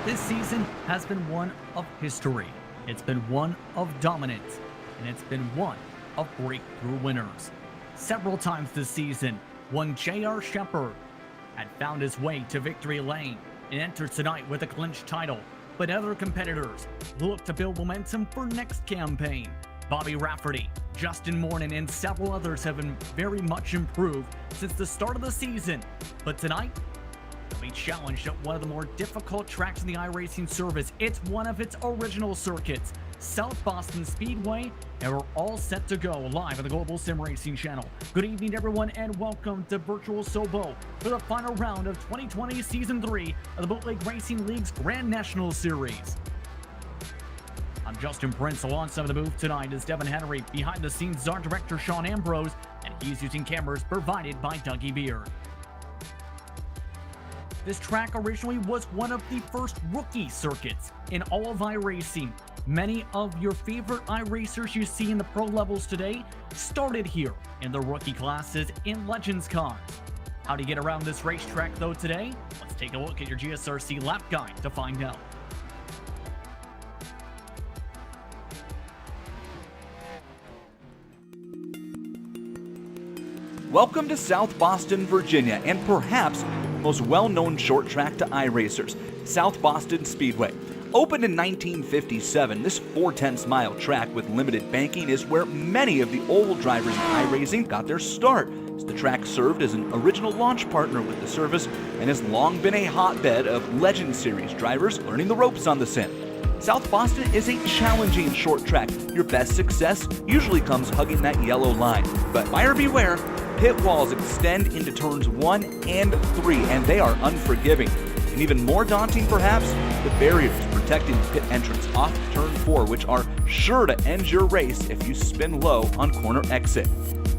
This season has been one of history. It's been one of dominance, and it's been one of breakthrough winners. Several times this season, one J.R. Shepherd had found his way to victory lane and entered tonight with a clinched title, but other competitors look to build momentum for next campaign. Bobby Rafferty, Justin Mornan, and several others have been very much improved since the start of the season, but tonight, they'll be challenged at one of the more difficult tracks in the iRacing service. It's one of its original circuits, South Boston Speedway, and we're all set to go live on the Global SimRacing Channel. Good evening, everyone, and welcome to Virtual Sobo for the final round of 2020 Season 3 of the Bootleg Racing League's Grand National Series. I'm Justin Prince. Alongside the booth tonight is Devin Henry. Behind the scenes is our director, Sean Ambrose, and he's using cameras provided by Dougie Beard. This track originally was one of the first rookie circuits in all of iRacing. Many of your favorite iRacers you see in the pro levels today started here in the rookie classes in Legends cars. How to get around this racetrack though today? Let's take a look at your GSRC lap guide to find out. Welcome to South Boston, Virginia, and perhaps the most well-known short track to iRacers, South Boston Speedway. Opened in 1957, this 4/10-mile track with limited banking is where many of the old drivers in iRacing got their start, as the track served as an original launch partner with the service and has long been a hotbed of Legend Series drivers learning the ropes on the sim. South Boston is a challenging short track. Your best success usually comes hugging that yellow line, but buyer beware. Pit walls extend into turns 1 and 3, and they are unforgiving. And even more daunting, perhaps, the barriers protecting the pit entrance off turn 4, which are sure to end your race if you spin low on corner exit.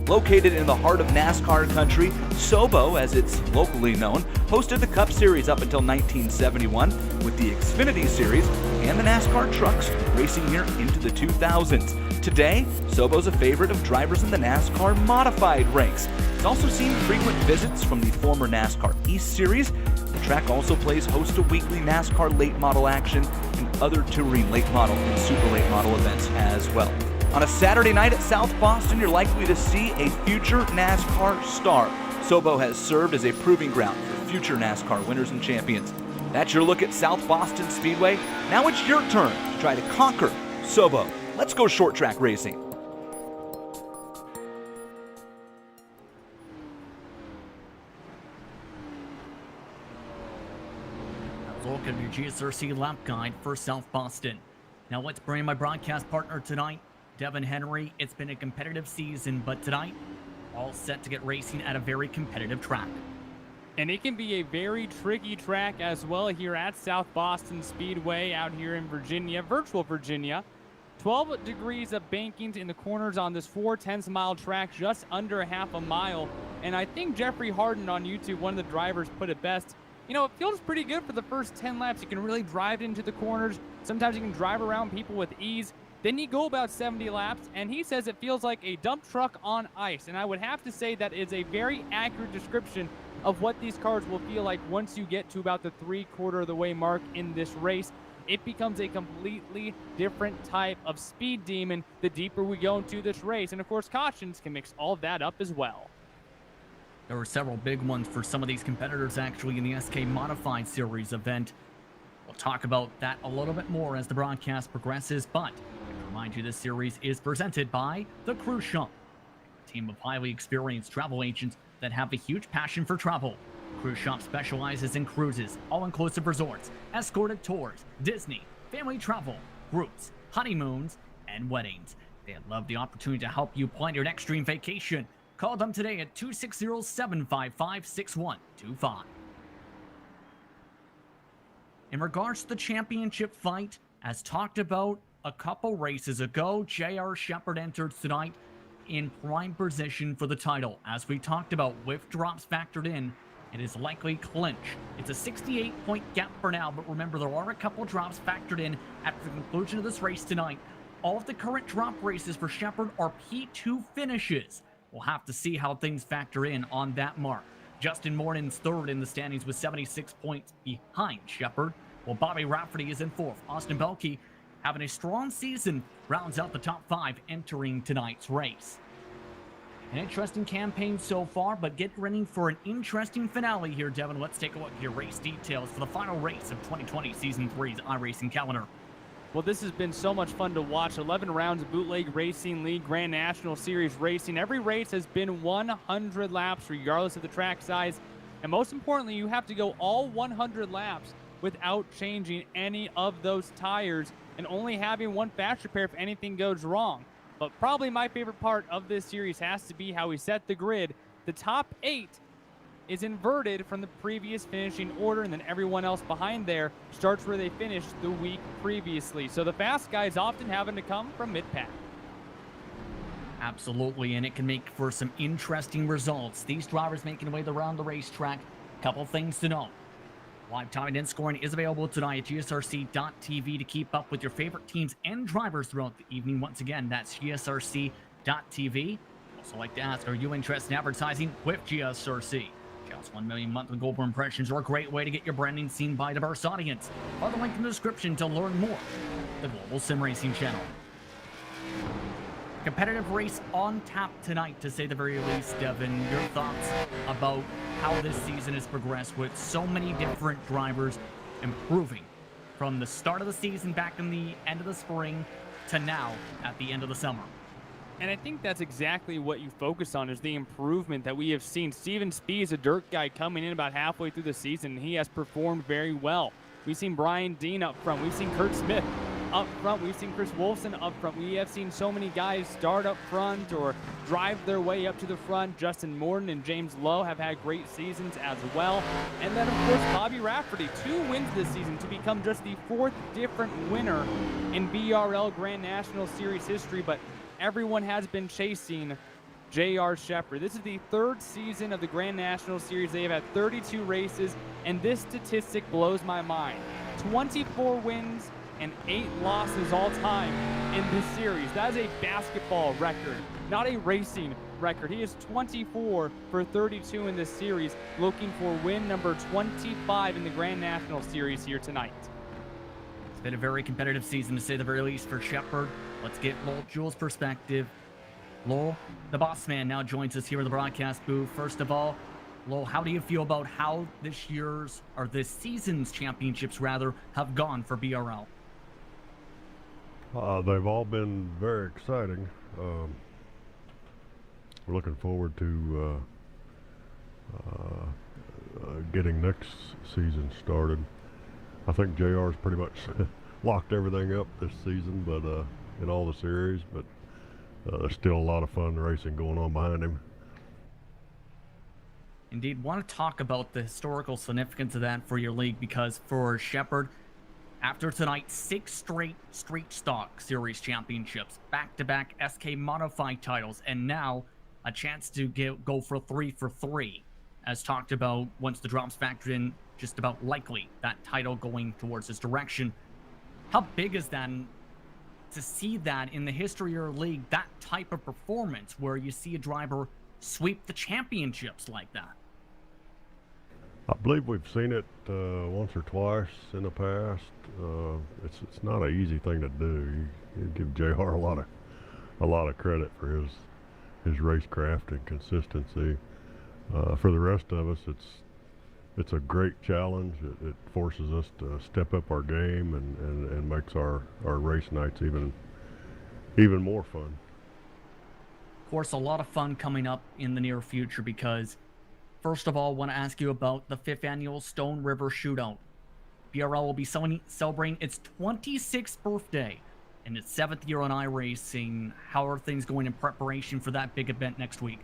Located in the heart of NASCAR country, Sobo, as it's locally known, hosted the Cup Series up until 1971, with the Xfinity Series and the NASCAR trucks racing here into the 2000s. Today, Sobo's a favorite of drivers in the NASCAR modified ranks. It's also seen frequent visits from the former NASCAR East Series. The track also plays host to weekly NASCAR late model action and other touring late model and super late model events as well. On a Saturday night at South Boston, you're likely to see a future NASCAR star. Sobo has served as a proving ground for future NASCAR winners and champions. That's your look at South Boston Speedway. Now it's your turn to try to conquer Sobo. Let's go short track racing. Welcome to your GSRC lap guide for South Boston. Now let's bring in my broadcast partner tonight, Devin Henry. It's been a competitive season, but tonight, all set to get racing at a very competitive track. And it can be a very tricky track as well here at South Boston Speedway out here in Virginia, virtual Virginia. 12 degrees of bankings in the corners on this 4/10 mile track, just under half a mile. And I think Jeffrey Harden on YouTube, one of the drivers, put it best. You know, it feels pretty good for the first 10 laps. You can really drive into the corners. Sometimes you can drive around people with ease. Then you go about 70 laps, and he says it feels like a dump truck on ice. And I would have to say that is a very accurate description of what these cars will feel like once you get to about the 3/4 of the way mark in this race. It becomes a completely different type of speed demon the deeper we go into this race. And of course, cautions can mix all of that up as well. There were several big ones for some of these competitors actually in the SK Modified Series event. We'll talk about that a little bit more as the broadcast progresses, but to remind you, this series is presented by the Cruise Shop, a team of highly experienced travel agents that have a huge passion for travel. Cruise Shop specializes in cruises, all-inclusive resorts, escorted tours, Disney, family travel, groups, honeymoons, and weddings. They'd love the opportunity to help you plan your next dream vacation. Call them today at 260-755-6125. In regards to the championship fight, as talked about a couple races ago, J.R. Shepherd entered tonight in prime position for the title. As we talked about, with drops factored in, it is likely clinch. It's a 68-point gap for now, but remember, there are a couple drops factored in at the conclusion of this race tonight. All of the current drop races for Shepherd are P2 finishes. We'll have to see how things factor in on that mark. Justin Mornin's third in the standings with 76 points behind Shepherd, while Bobby Rafferty is in fourth. Austin Belkey, having a strong season, rounds out the top 5 entering tonight's race. An interesting campaign so far, but get ready for an interesting finale here, Devin. Let's take a look at your race details for the final race of 2020 Season 3's iRacing calendar. Well, this has been so much fun to watch. 11 rounds of Bootleg Racing League Grand National Series racing. Every race has been 100 laps, regardless of the track size. And most importantly, you have to go all 100 laps without changing any of those tires and only having one fast repair if anything goes wrong. But probably my favorite part of this series has to be how we set the grid. The top 8 is inverted from the previous finishing order, and then everyone else behind there starts where they finished the week previously. So the fast guys often having to come from mid-pack. Absolutely, and it can make for some interesting results. These drivers making their way around the racetrack. Couple things to know. Live timing and scoring is available tonight at GSRC.TV to keep up with your favorite teams and drivers throughout the evening. Once again, that's GSRC.TV. Also like to ask, are you interested in advertising with GSRC? Just 1 million monthly global impressions are a great way to get your branding seen by a diverse audience. Follow the link in the description to learn more. The Global SimRacing Channel. Competitive race on tap tonight, to say the very least. Devin, your thoughts about how this season has progressed with so many different drivers improving from the start of the season back in the end of the spring to now at the end of the summer? And I think that's exactly what you focus on, is the improvement that we have seen. Steven Spee is a dirt guy coming in about halfway through the season. He has performed very well. We've seen Brian Dean up front. We've seen Kurt Smith up front. We've seen Chris Wolfson up front. We have seen so many guys start up front or drive their way up to the front. Justin Morton and James Lowe have had great seasons as well. And then, of course, Bobby Rafferty, 2 wins this season to become just the 4th different winner in BRL Grand National Series history. But everyone has been chasing J.R. Shepherd. This is the third season of the Grand National Series. They have had 32 races, and this statistic blows my mind. 24 wins and 8 losses all time in this series. That is a basketball record, not a racing record. He is 24 for 32 in this series, looking for win number 25 in the Grand National Series here tonight. It's been a very competitive season, to say the very least, for Shepherd. Let's get Lowell Jewell's perspective. Lowell, the boss man, now joins us here in the broadcast booth. First of all, Lowell, how do you feel about how this season's championships rather have gone for BRL? They've all been very exciting. We're looking forward to getting next season started. I think JR's pretty much locked everything up this season, but in all the series, but there's still a lot of fun racing going on behind him. Indeed, want to talk about the historical significance of that for your league, because for Shepherd, after tonight, 6 straight Street Stock Series championships, back-to-back SK Modified titles, and now a chance to go for 3 for 3, as talked about once the drops factored in, just about likely that title going towards his direction. How big is that to see that in the history of your league, that type of performance where you see a driver sweep the championships like that? I believe we've seen it once or twice in the past. It's not an easy thing to do. You give JR a lot of credit for his racecraft and consistency. For the rest of us, it's a great challenge. It forces us to step up our game and makes our race nights even more fun. Of course, a lot of fun coming up in the near future, because first of all, I want to ask you about the 5th annual Stone River Shootout. BRL will be celebrating its 26th birthday and its 7th year on iRacing. How are things going in preparation for that big event next week?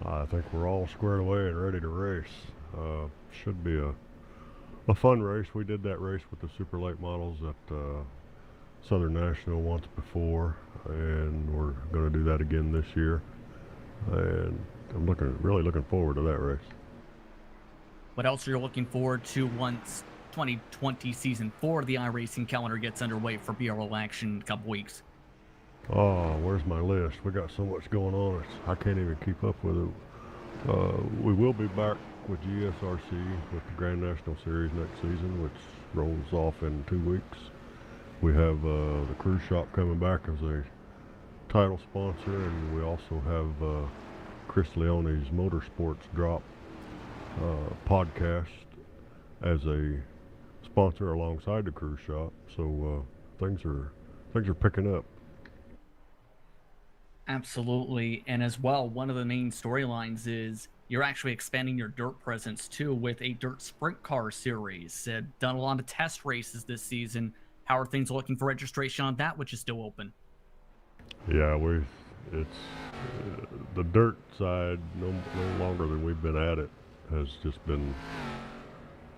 I think we're all squared away and ready to race. Should be a fun race. We did that race with the super late models at Southern National once before, and we're going to do that again this year. And I'm really looking forward to that race. What else are you looking forward to once 2020 season 4 of the iRacing calendar gets underway for BRL action in a couple weeks? Oh, where's my list? We got so much going on, I can't even keep up with it. We will be back with GSRC with the Grand National Series next season, which rolls off in 2 weeks. We have the cruise shop coming back as a title sponsor, and we also have Chris Leone's Motorsports Drop podcast as a sponsor alongside the cruise shop. So things are picking up. Absolutely. And as well, one of the main storylines is you're actually expanding your dirt presence too with a dirt sprint car series. Done a lot of test races this season. How are things looking for registration on that, which is still open? Yeah, it's the dirt side, no longer than we've been at it, has just been,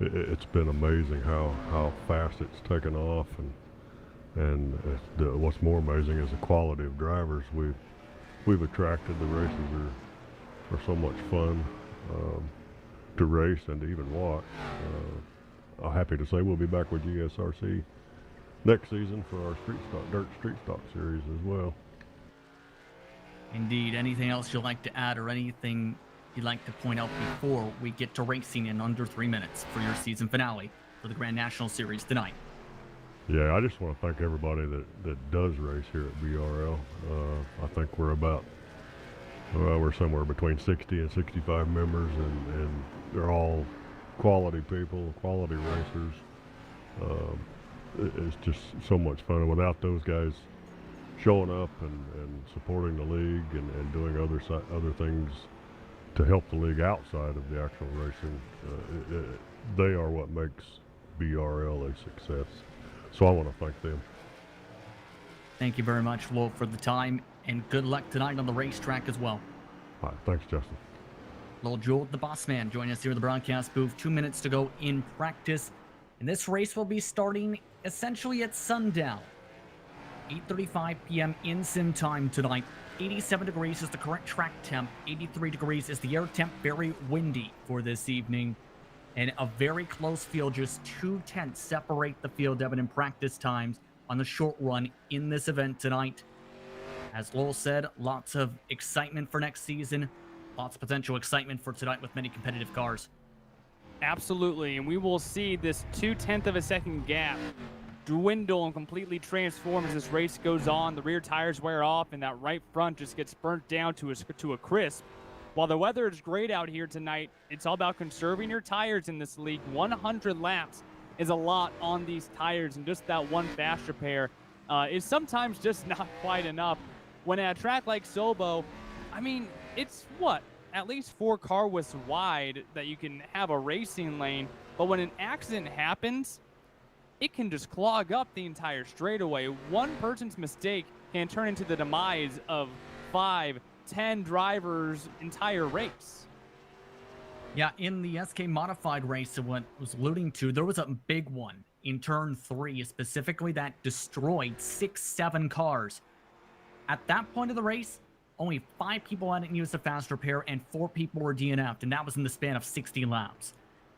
it's been amazing how fast it's taken off, and what's more amazing is the quality of drivers we've attracted. The races are so much fun to race and to even watch. I'm happy to say we'll be back with GSRC next season for our dirt street stock series as well. Indeed. Anything else you'd like to add, or anything you'd like to point out before we get to racing in under 3 minutes for your season finale for the Grand National Series tonight? Yeah, I just want to thank everybody that does race here at BRL. I think we're somewhere between 60 and 65 members, and they're all quality people, quality racers. It's just so much fun. Without those guys showing up and supporting the league and doing other things to help the league outside of the actual racing, they are what makes BRL a success. So I want to thank them. Thank you very much, Lowell, for the time, and good luck tonight on the racetrack as well. All right, thanks, Justin. Lowell Jewell, the boss man, joining us here in the broadcast booth. 2 minutes to go in practice, and this race will be starting essentially at sundown. 8:35 p.m. in sim time tonight 87 degrees is the current track temp. 83 degrees is the air temp. Very windy for this evening. And a very close field. Just 2/10 separate the field, Evan, in practice times on the short run in this event tonight. As Lowell said, lots of excitement for next season. Lots of potential excitement for tonight with many competitive cars. Absolutely, and we will see this 2/10 of a second gap dwindle and completely transform as this race goes on. The rear tires wear off, and that right front just gets burnt down to a crisp. While the weather is great out here tonight, it's all about conserving your tires in this league. 100 laps is a lot on these tires, and just that one fast repair is sometimes just not quite enough. When at a track like Sobo, I mean, it's what? At least 4 car widths wide that you can have a racing lane, but when an accident happens, it can just clog up the entire straightaway. One person's mistake can turn into the demise of 5, 10 drivers' entire race. Yeah, in the SK Modified race, what I was alluding to, there was a big one in turn 3, specifically that destroyed 6, 7 cars. At that point of the race, only 5 people hadn't used a fast repair and 4 people were DNF'd, and that was in the span of 60 laps.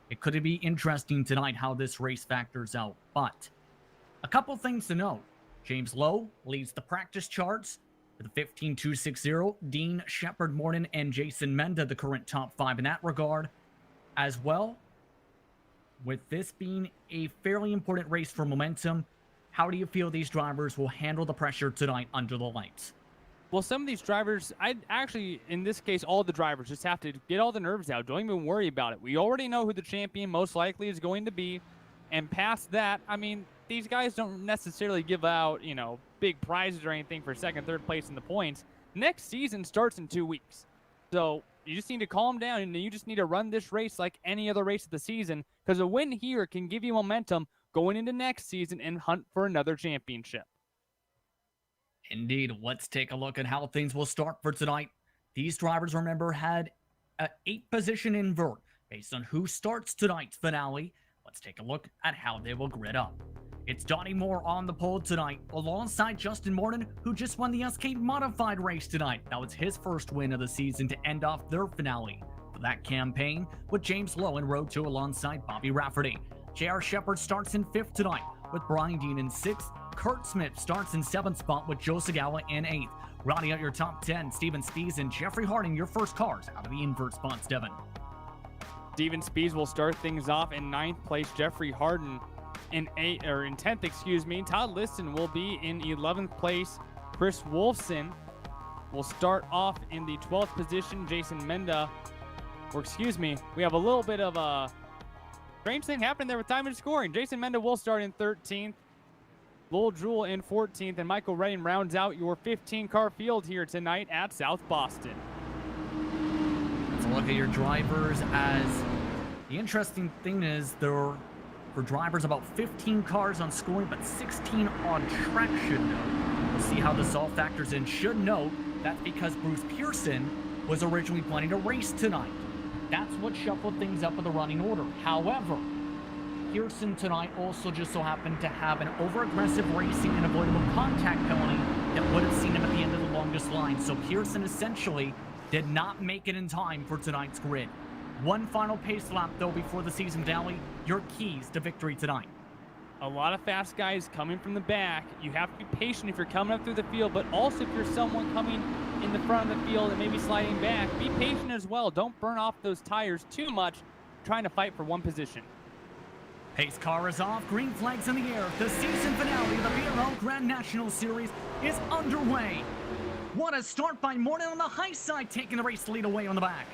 It could be interesting tonight how this race factors out, but a couple things to note. James Lowe leads the practice charts with a 15.260. Dean, Shepard, Morton, and Jason Menda, the current top 5 in that regard. As well, with this being a fairly important race for momentum, how do you feel these drivers will handle the pressure tonight under the lights? Well, some of these drivers, I'd actually, in this case, all the drivers just have to get all the nerves out. Don't even worry about it. We already know who the champion most likely is going to be. And past that, I mean, these guys don't necessarily give out, you know, big prizes or anything for second, third place in the points. Next season starts in 2 weeks. So you just need to calm down, and you just need to run this race like any other race of the season, because a win here can give you momentum going into next season and hunt for another championship. Indeed. Let's take a look at how things will start for tonight. These drivers, remember, had an 8-position invert based on who starts tonight's finale. Let's take a look at how they will grid up. It's Donnie Moore on the pole tonight, alongside Justin Morton, who just won the SK Modified race tonight. That was his first win of the season to end off their finale for that campaign, with James Lowe in row 2 alongside Bobby Rafferty. J.R. Shepard starts in 5th tonight, with Brian Dean in 6th. Kurt Smith starts in 7th spot with Joe Sagawa in 8th. Rounding out your top 10, Steven Spees and Jeffrey Harding, your first cars out of the invert spots, Devin. Steven Spees will start things off in 9th place. Jeffrey Hardin in 10th, excuse me. Todd Liston will be in 11th place. Chris Wolfson will start off in the 12th position. Jason Menda, or excuse me, we have a little bit of a strange thing happened there with time and scoring. Jason Menda will start in 13th. Lowell Jewell in 14th, and Michael Redding rounds out your 15-car field here tonight at South Boston. Let's look at your drivers. As the interesting thing is, there are, for drivers, about 15 cars on scoring, but 16 on track, should note. We'll see how this all factors in. Should note that's because Bruce Pearson was originally planning to race tonight. That's what shuffled things up with the running order. However, Pearson tonight also just so happened to have an over-aggressive racing and avoidable contact penalty that would have seen him at the end of the longest line. So Pearson essentially did not make it in time for tonight's grid. One final pace lap, though, before the season finale. Your keys to victory tonight. A lot of fast guys coming from the back. You have to be patient if you're coming up through the field, but also if you're someone coming in the front of the field and maybe sliding back, be patient as well. Don't burn off those tires too much trying to fight for one position. Pace car is off, green flags in the air. The season finale of the BRL Grand National Series is underway. What a start by Morton on the high side, taking the race lead away on the back.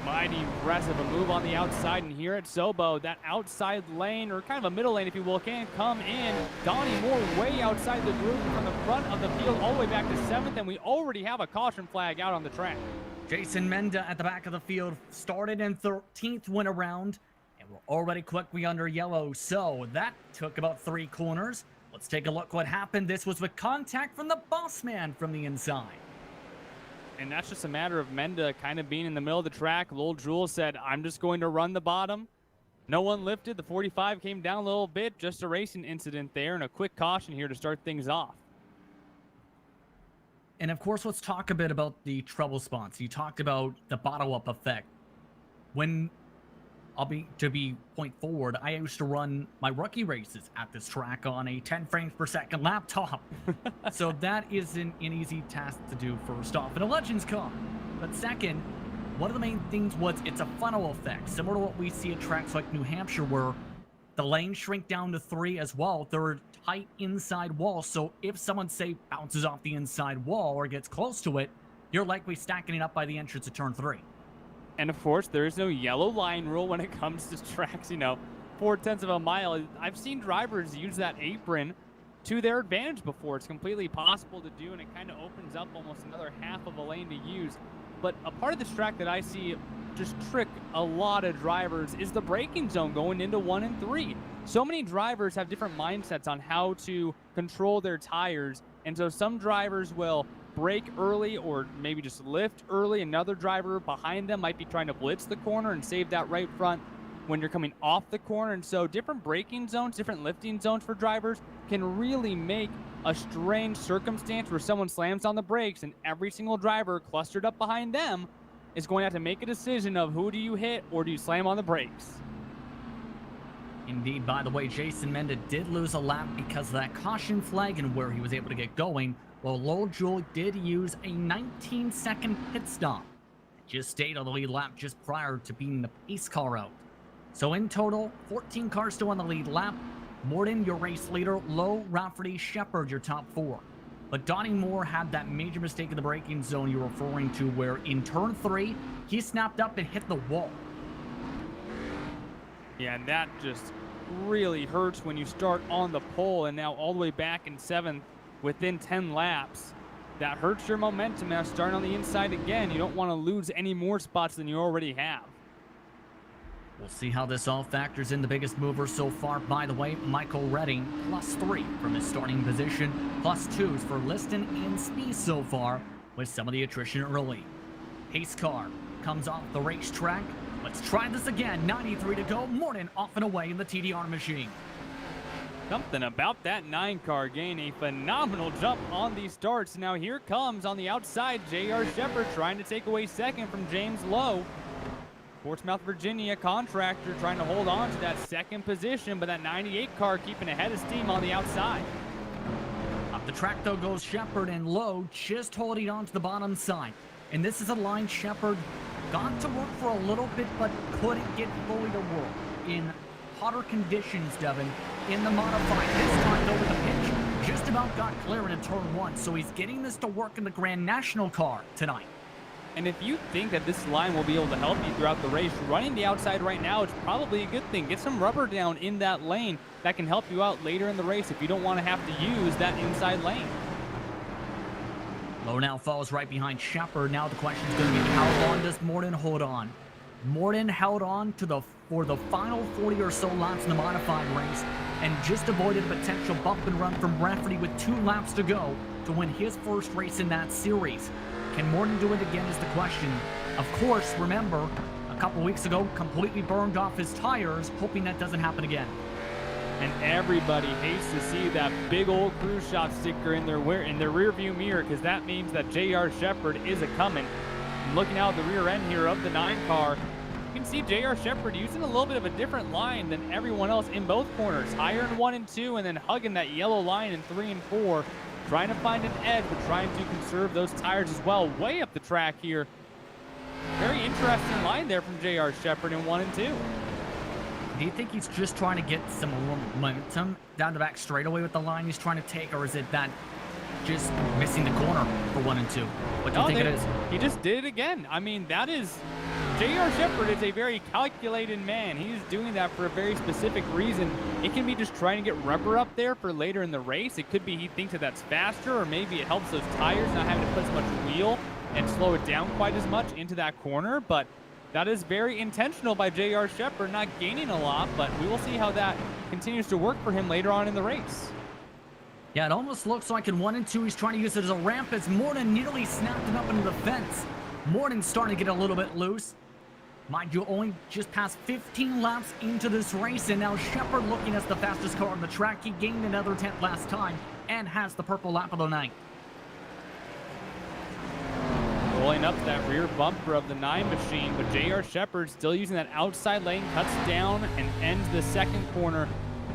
Mighty impressive, a move on the outside, and here at Sobo, that outside lane, or kind of a middle lane if you will, can come in. Donnie Moore way outside the group from the front of the field all the way back to 7th, and we already have a caution flag out on the track. Jason Menda at the back of the field started in 13th, went around, and we're already quickly under yellow, so that took about 3 corners. Let's take a look what happened. This was with contact from the boss man from the inside. And that's just a matter of Menda kind of being in the middle of the track. Lowell Jewell said, I'm just going to run the bottom. No one lifted. The 45 came down a little bit. Just a racing incident there, and a quick caution here to start things off. And of course, let's talk a bit about the trouble spots. You talked about the bottle up effect. When to be point forward, I used to run my rookie races at this track on a 10 frames per second laptop. So that isn't an easy task to do, first off, in a Legends car. But second, one of the main things was it's a funnel effect, similar to what we see at tracks like New Hampshire, where the lanes shrink down to 3 as well. They're tight inside walls, so if someone, say, bounces off the inside wall or gets close to it, you're likely stacking it up by the entrance of turn 3. And of course, there is no yellow line rule when it comes to tracks, 4/10 of a mile. I've seen drivers use that apron to their advantage before. It's completely possible to do, and it kind of opens up almost another half of a lane to use. But a part of this track that I see just trick a lot of drivers is the braking zone going into 1 and 3. So many drivers have different mindsets on how to control their tires, and so some drivers will brake early or maybe just lift early. Another driver behind them might be trying to blitz the corner and save that right front when you're coming off the corner. And so different braking zones, different lifting zones for drivers can really make a strange circumstance where someone slams on the brakes and every single driver clustered up behind them is going to have to make a decision of who do you hit or do you slam on the brakes. Indeed, by the way, Jason Menda did lose a lap because of that caution flag and where he was able to get going. Well, Lowell Jewell did use a 19-second pit stop. Just stayed on the lead lap just prior to being the pace car out. So in total, 14 cars still on the lead lap. Morton, your race leader. Lowe, Rafferty, Shepard, your top 4. But Donnie Moore had that major mistake in the braking zone you're referring to, where in turn 3, he snapped up and hit the wall. Yeah, and that just really hurts when you start on the pole and now all the way back in 7th within 10 laps. That hurts your momentum now, starting on the inside again. You don't want to lose any more spots than you already have. We'll see how this all factors in. The biggest mover so far, by the way, Michael Redding, +3 from his starting position, +2s for Liston and Speed so far, with some of the attrition early. Pace car comes off the racetrack. Let's try this again. 93 to go. Morton off and away in the TDR machine. Something about that 9 car gain, a phenomenal jump on these starts. Now here comes on the outside J.R. Shepard trying to take away second from James Lowe. Portsmouth, Virginia contractor trying to hold on to that second position, but that 98 car keeping ahead of steam on the outside. Up the track though goes Shepard, and Lowe just holding on to the bottom side. And this is a line Shepard got to work for a little bit, but couldn't get fully to work in hotter conditions, Devin, in the modified. This time though with the pitch, just about got clear in turn 1, so he's getting this to work in the Grand National car tonight. And if you think that this line will be able to help you throughout the race, running the outside right now is probably a good thing. Get some rubber down in that lane. That can help you out later in the race if you don't want to have to use that inside lane. Lowe now falls right behind Shepard. Now the question is going to be, how long does Morton hold on? Morton held on to for the final 40 or so laps in the modified race and just avoided a potential bump and run from Rafferty with 2 laps to go to win his first race in that series. Can Morton do it again is the question. Of course, remember, a couple weeks ago, completely burned off his tires, hoping that doesn't happen again. And everybody hates to see that big old cruise shop sticker in their rear view mirror, because that means that J.R. Shepard is a-coming. Looking out the rear end here of the 9 car, you can see J.R. Shepard using a little bit of a different line than everyone else in both corners. Higher in 1 and 2, and then hugging that yellow line in 3 and 4. Trying to find an edge, but trying to conserve those tires as well. Way up the track here. Very interesting line there from J.R. Shepard in 1 and 2. Do you think he's just trying to get some momentum down the back straightaway with the line he's trying to take, or is it that just missing the corner for 1 and 2? What do you think it is? He just did it again. I mean, that is... J.R. Shepard is a very calculated man. He's doing that for a very specific reason. It can be just trying to get rubber up there for later in the race. It could be he thinks that that's faster, or maybe it helps those tires not having to put as much wheel and slow it down quite as much into that corner. But that is very intentional by J.R. Shepard, not gaining a lot, but we will see how that continues to work for him later on in the race. Yeah, it almost looks like in 1 and 2 he's trying to use it as a ramp as Morton nearly snapped him up into the fence. Morton's starting to get a little bit loose. Mind you, only just past 15 laps into this race, and now Shepard looking as the fastest car on the track. He gained another 10th last time and has the purple lap of the night. Pulling up that rear bumper of the 9 machine, but J.R. Shepard still using that outside lane, cuts down and ends the second corner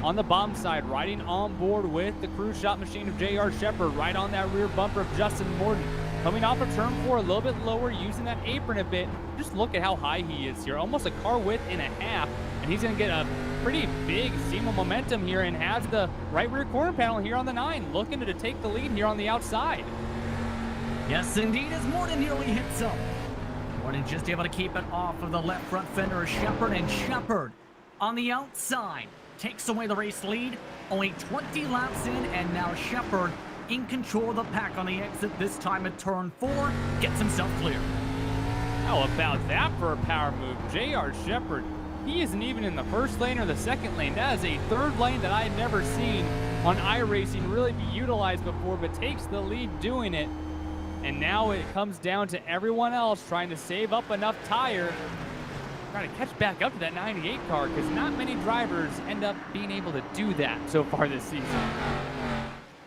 on the bottom side, riding on board with the cruise shot machine of J.R. Shepard, right on that rear bumper of Justin Morton. Coming off of turn 4, a little bit lower, using that apron a bit. Just look at how high he is here, almost a car width and a half, and he's gonna get a pretty big seam of momentum here and has the right rear corner panel here on the 9, looking to take the lead here on the outside. Yes, indeed, as Morton nearly hits him. Morton just able to keep it off of the left front fender of Shepard, and Shepard on the outside takes away the race lead. Only 20 laps in, and now Shepard in control of the pack on the exit, this time at turn 4, gets himself clear. How about that for a power move? J.R. Shepard, he isn't even in the first lane or the second lane. That is a third lane that I had never seen on iRacing really be utilized before, but takes the lead doing it. And now it comes down to everyone else trying to save up enough tire, trying to catch back up to that 98 car, because not many drivers end up being able to do that so far this season.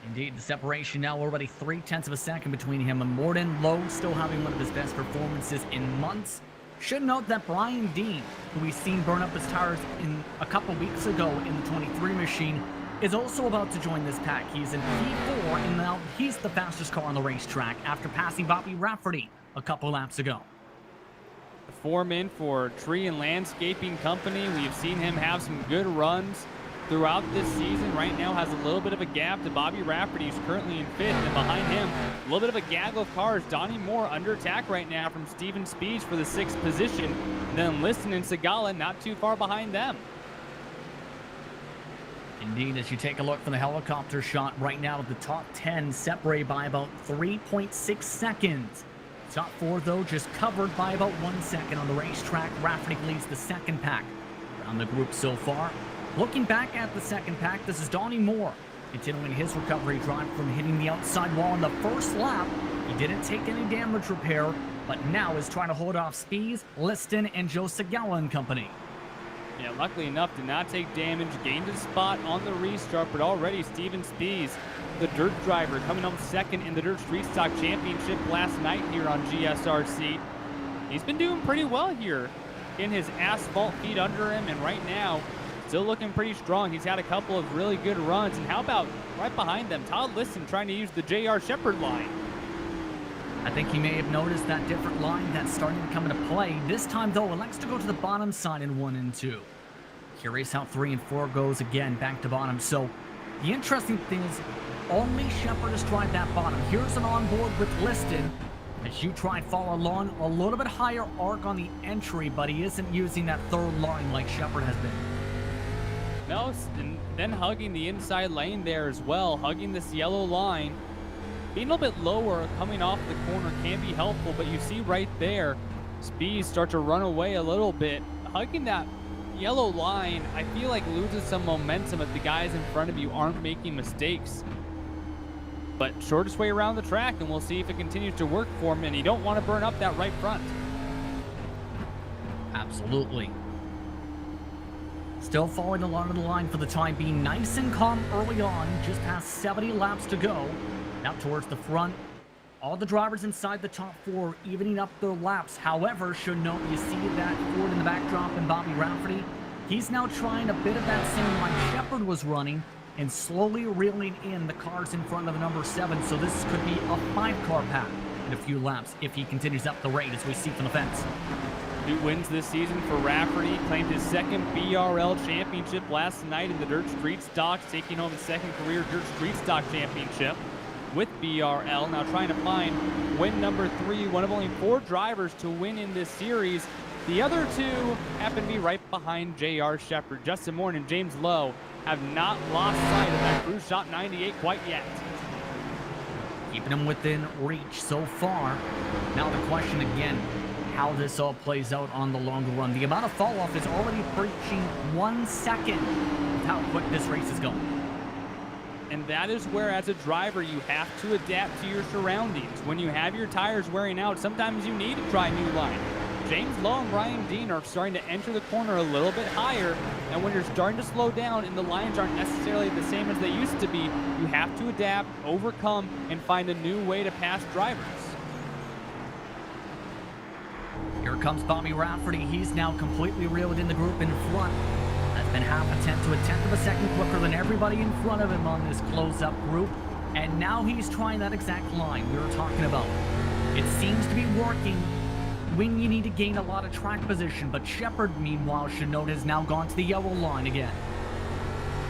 Indeed, the separation now already 0.3 of a second between him and Morton. Lowe still having one of his best performances in months. Should note that Brian Dean, who we've seen burn up his tires in a couple weeks ago in the 23 machine, is also about to join this pack. He's in P4, and now he's the fastest car on the racetrack after passing Bobby Rafferty a couple laps ago. The foreman for Tree and Landscaping Company, we've seen him have some good runs throughout this season. Right now has a little bit of a gap to Bobby Rafferty, who's currently in 5th, and behind him, a little bit of a gaggle of cars. Donnie Moore under attack right now from Steven Speeds for the 6th position, and then Liston and Segala not too far behind them. Indeed, as you take a look from the helicopter shot right now, the top 10 separated by about 3.6 seconds. Top 4, though, just covered by about 1 second on the racetrack. Rafferty leads the second pack around the group so far. Looking back at the second pack, this is Donnie Moore continuing his recovery drive from hitting the outside wall in the first lap. He didn't take any damage repair, but now is trying to hold off Spees, Liston, and Joe Segala and company. Yeah, luckily enough, did not take damage, gained a spot on the restart, but already Steven Spees, the dirt driver, coming home 2nd in the Dirt Street Stock Championship last night here on GSRC. He's been doing pretty well here in his asphalt feet under him, and right now, still looking pretty strong. He's had a couple of really good runs, and how about right behind them, Todd Liston trying to use the J.R. Shepard line. I think he may have noticed that different line that's starting to come into play. This time, though, it likes to go to the bottom side in 1 and 2. Curious how 3 and 4 goes again, back to bottom. So the interesting thing is only Shepard has tried that bottom. Here's an onboard with Liston. As you try and follow along, a little bit higher arc on the entry, but he isn't using that third line like Shepard has been. No, and then hugging the inside lane there as well, hugging this yellow line. Being a little bit lower coming off the corner can be helpful, but you see right there, Speeds start to run away a little bit. Hugging that yellow line, I feel like loses some momentum if the guys in front of you aren't making mistakes. But shortest way around the track, and we'll see if it continues to work for him, and you don't want to burn up that right front. Absolutely. Still following along the line for the time being, nice and calm early on, just past 70 laps to go. Now towards the front, all the drivers inside the top 4 evening up their laps. However, should note, you see that Ford in the backdrop and Bobby Rafferty. He's now trying a bit of that same line Shepard was running and slowly reeling in the cars in front of the number 7. So this could be a 5-car pack in a few laps if he continues up the rate, as we see from the fence. 2 wins this season for Rafferty, claimed his 2nd BRL championship last night in the Dirt Street Stocks, taking home his 2nd career Dirt Street Stock championship with BRL. Now trying to find win number 3, one of only 4 drivers to win in this series. The other 2 happen to be right behind J.R. Shepard. Justin Moore and James Lowe have not lost sight of that cruise shot 98 quite yet. Keeping them within reach so far. Now the question again, how this all plays out on the longer run. The amount of fall off is already breaching 1 second with how quick this race is going. And that is where, as a driver, you have to adapt to your surroundings. When you have your tires wearing out, sometimes you need to try a new line. James Lowe and Brian Dean are starting to enter the corner a little bit higher, and when you're starting to slow down and the lines aren't necessarily the same as they used to be, you have to adapt, overcome, and find a new way to pass drivers. comes Bobby Rafferty. He's now completely reeled in the group in front. Has been half a tenth to a tenth of a second quicker than everybody in front of him on this close-up group. And now he's trying that exact line we were talking about. It seems to be working when you need to gain a lot of track position, but Shepard, meanwhile, should note, has now gone to the yellow line again.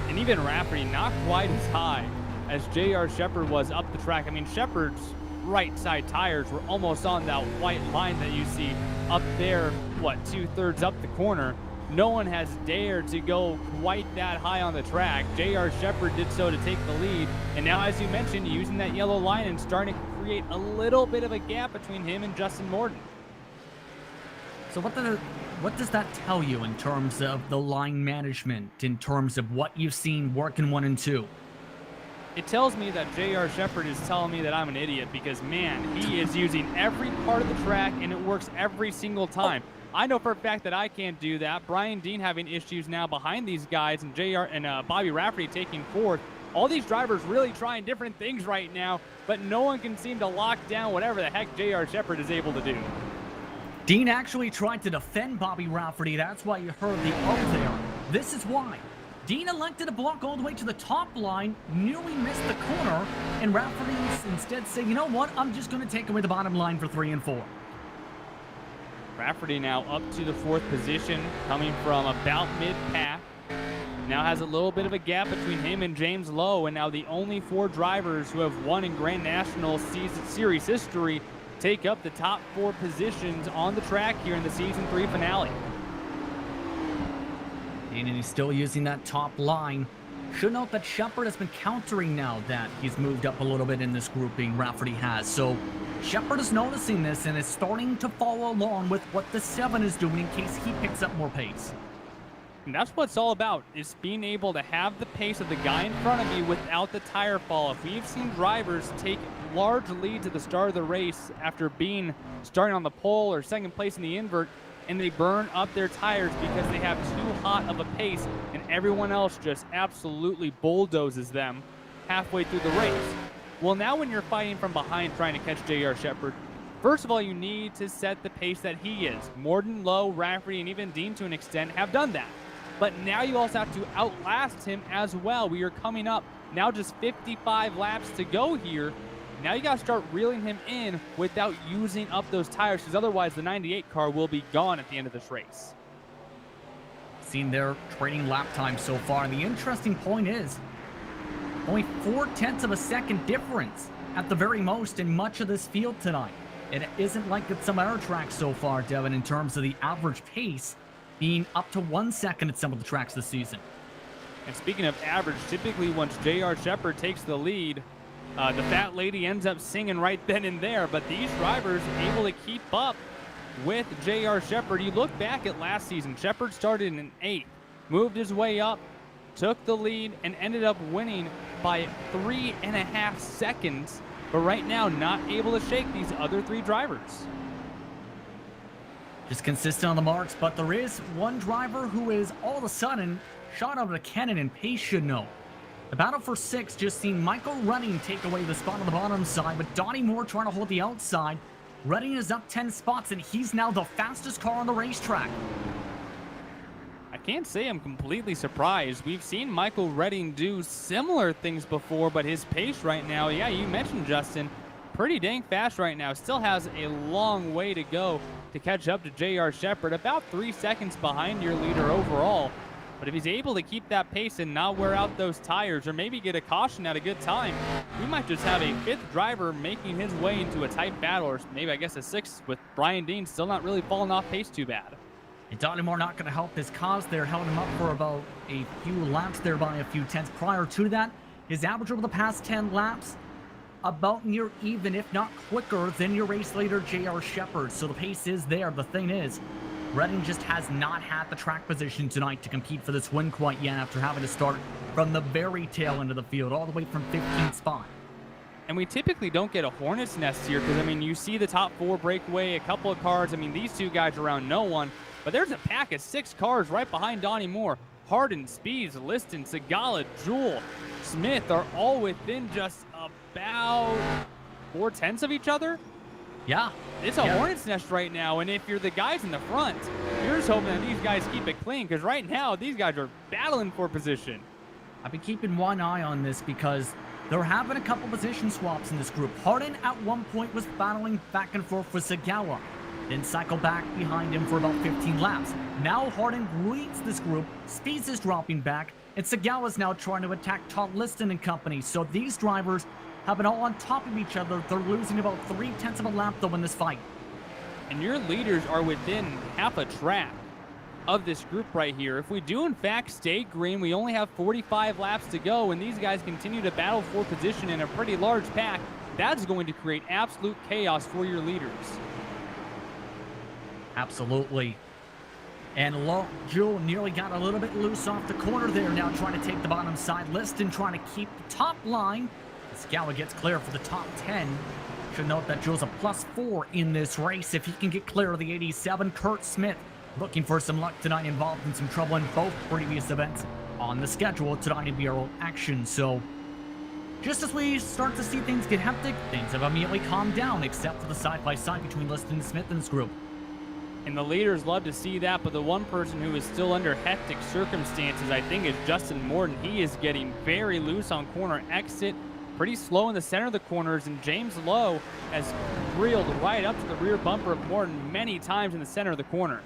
And even Rafferty not quite as high as J.R. Shepard was up the track. I mean, Shepard's right side tires were almost on that white line that you see up there, what, 2/3 up the corner. No one has dared to go quite that high on the track. J.R. Shepard did so to take the lead. And now, as you mentioned, using that yellow line and starting to create a little bit of a gap between him and Justin Morton. So what does that tell you in terms of the line management, in terms of what you've seen work in 1 and 2? It tells me that J.R. Shepard is telling me that I'm an idiot because, man, he is using every part of the track and it works every single time. I know for a fact that I can't do that. Brian Dean having issues now behind these guys, and Bobby Rafferty taking fourth. All these drivers really trying different things right now, but no one can seem to lock down whatever the heck J.R. Shepard is able to do. Dean actually tried to defend Bobby Rafferty. That's why you heard the O there. This is why. Dean elected to block all the way to the top line, nearly missed the corner, and Rafferty instead said, you know what, I'm just going to take away the bottom line for 3 and 4. Rafferty now up to the 4th position, coming from about mid-pack. Now has a little bit of a gap between him and James Lowe, and now the only 4 drivers who have won in Grand National Series history take up the top 4 positions on the track here in the Season 3 finale. And he's still using that top line. Should note that Shepard has been countering now that he's moved up a little bit in this grouping, Rafferty has. So Shepard is noticing this and is starting to follow along with what the 7 is doing in case he picks up more pace. And that's what it's all about, is being able to have the pace of the guy in front of you without the tire fall. If we've seen drivers take large leads at the start of the race after starting on the pole or second place in the invert, and they burn up their tires because they have too hot of a pace, and everyone else just absolutely bulldozes them halfway through the race. Well, now when you're fighting from behind trying to catch J.R. Shepard, first of all, you need to set the pace that he is. Morton, Lowe, Rafferty, and even Dean to an extent have done that. But now you also have to outlast him as well. We are coming up now just 55 laps to go here. Now you got to start reeling him in without using up those tires, because otherwise the 98 car will be gone at the end of this race. Seen their trading lap time so far, and the interesting point is only 0.4 of a second difference at the very most in much of this field tonight. It isn't like at some other tracks so far, Devin, in terms of the average pace being up to 1 second at some of the tracks this season. And speaking of average, typically once J.R. Shepard takes the lead, the fat lady ends up singing right then and there, but these drivers able to keep up with J.R. Shepard. You look back at last season, Shepard started in 8th, moved his way up, took the lead, and ended up winning by 3.5 seconds, but right now not able to shake these other 3 drivers. Just consistent on the marks, but there is one driver who is all of a sudden shot out of a cannon in pace, should know. The battle for 6 just seen Michael Redding take away the spot on the bottom side, but Donnie Moore trying to hold the outside. Redding is up 10 spots, and he's now the fastest car on the racetrack. I can't say I'm completely surprised. We've seen Michael Redding do similar things before, but his pace right now, yeah, you mentioned Justin, pretty dang fast right now. Still has a long way to go to catch up to J.R. Shepard, about 3 seconds behind your leader overall. But if he's able to keep that pace and not wear out those tires, or maybe get a caution at a good time, we might just have a 5th driver making his way into a tight battle, or maybe I guess a 6th, with Brian Dean still not really falling off pace too bad. And Donnie Moore not going to help his cause there, held him up for about a few laps there by a few tenths. Prior to that, his average over the past 10 laps, about near even, if not quicker, than your race leader, J.R. Shepard. So the pace is there. The thing is, Redding just has not had the track position tonight to compete for this win quite yet, after having to start from the very tail end of the field, all the way from 15th spot. And we typically don't get a hornet's nest here, because, I mean, you see the top 4 breakaway, a couple of cars. I mean, these 2 guys around no one, but there's a pack of 6 cars right behind Donnie Moore. Hardin, Speeds, Liston, Segala, Jewel, Smith are all within just about 0.4 of each other. Yeah. It's a hornet's nest right now, and if you're the guys in the front, you're just hoping that these guys keep it clean, because right now, these guys are battling for position. I've been keeping one eye on this because there have been a couple position swaps in this group. Harden at one point was battling back and forth with Sagawa, then cycled back behind him for about 15 laps. Now Harden leads this group, Speeds is dropping back, and Sagawa's now trying to attack Todd Liston and company. So these drivers have been all on top of each other. They're losing about 3/10 of a lap though in this fight. And your leaders are within half a track of this group right here. If we do in fact stay green, we only have 45 laps to go, and these guys continue to battle for position in a pretty large pack. That's going to create absolute chaos for your leaders. Absolutely. And Jewel nearly got a little bit loose off the corner there, now trying to take the bottom side. Liston trying to keep the top line. Scout gets clear for the top 10. Should note that Jewel's a +4 in this race. If he can get clear of the 87, Kurt Smith looking for some luck tonight, involved in some trouble in both previous events on the schedule tonight in BRL action. So just as we start to see things get hectic, things have immediately calmed down, except for the side-by-side between Liston and Smith in this group. And the leaders love to see that, but the one person who is still under hectic circumstances, I think, is Justin Morton. He is getting very loose on corner exit, pretty slow in the center of the corners, and James Lowe has reeled right up to the rear bumper of Morton many times in the center of the corner.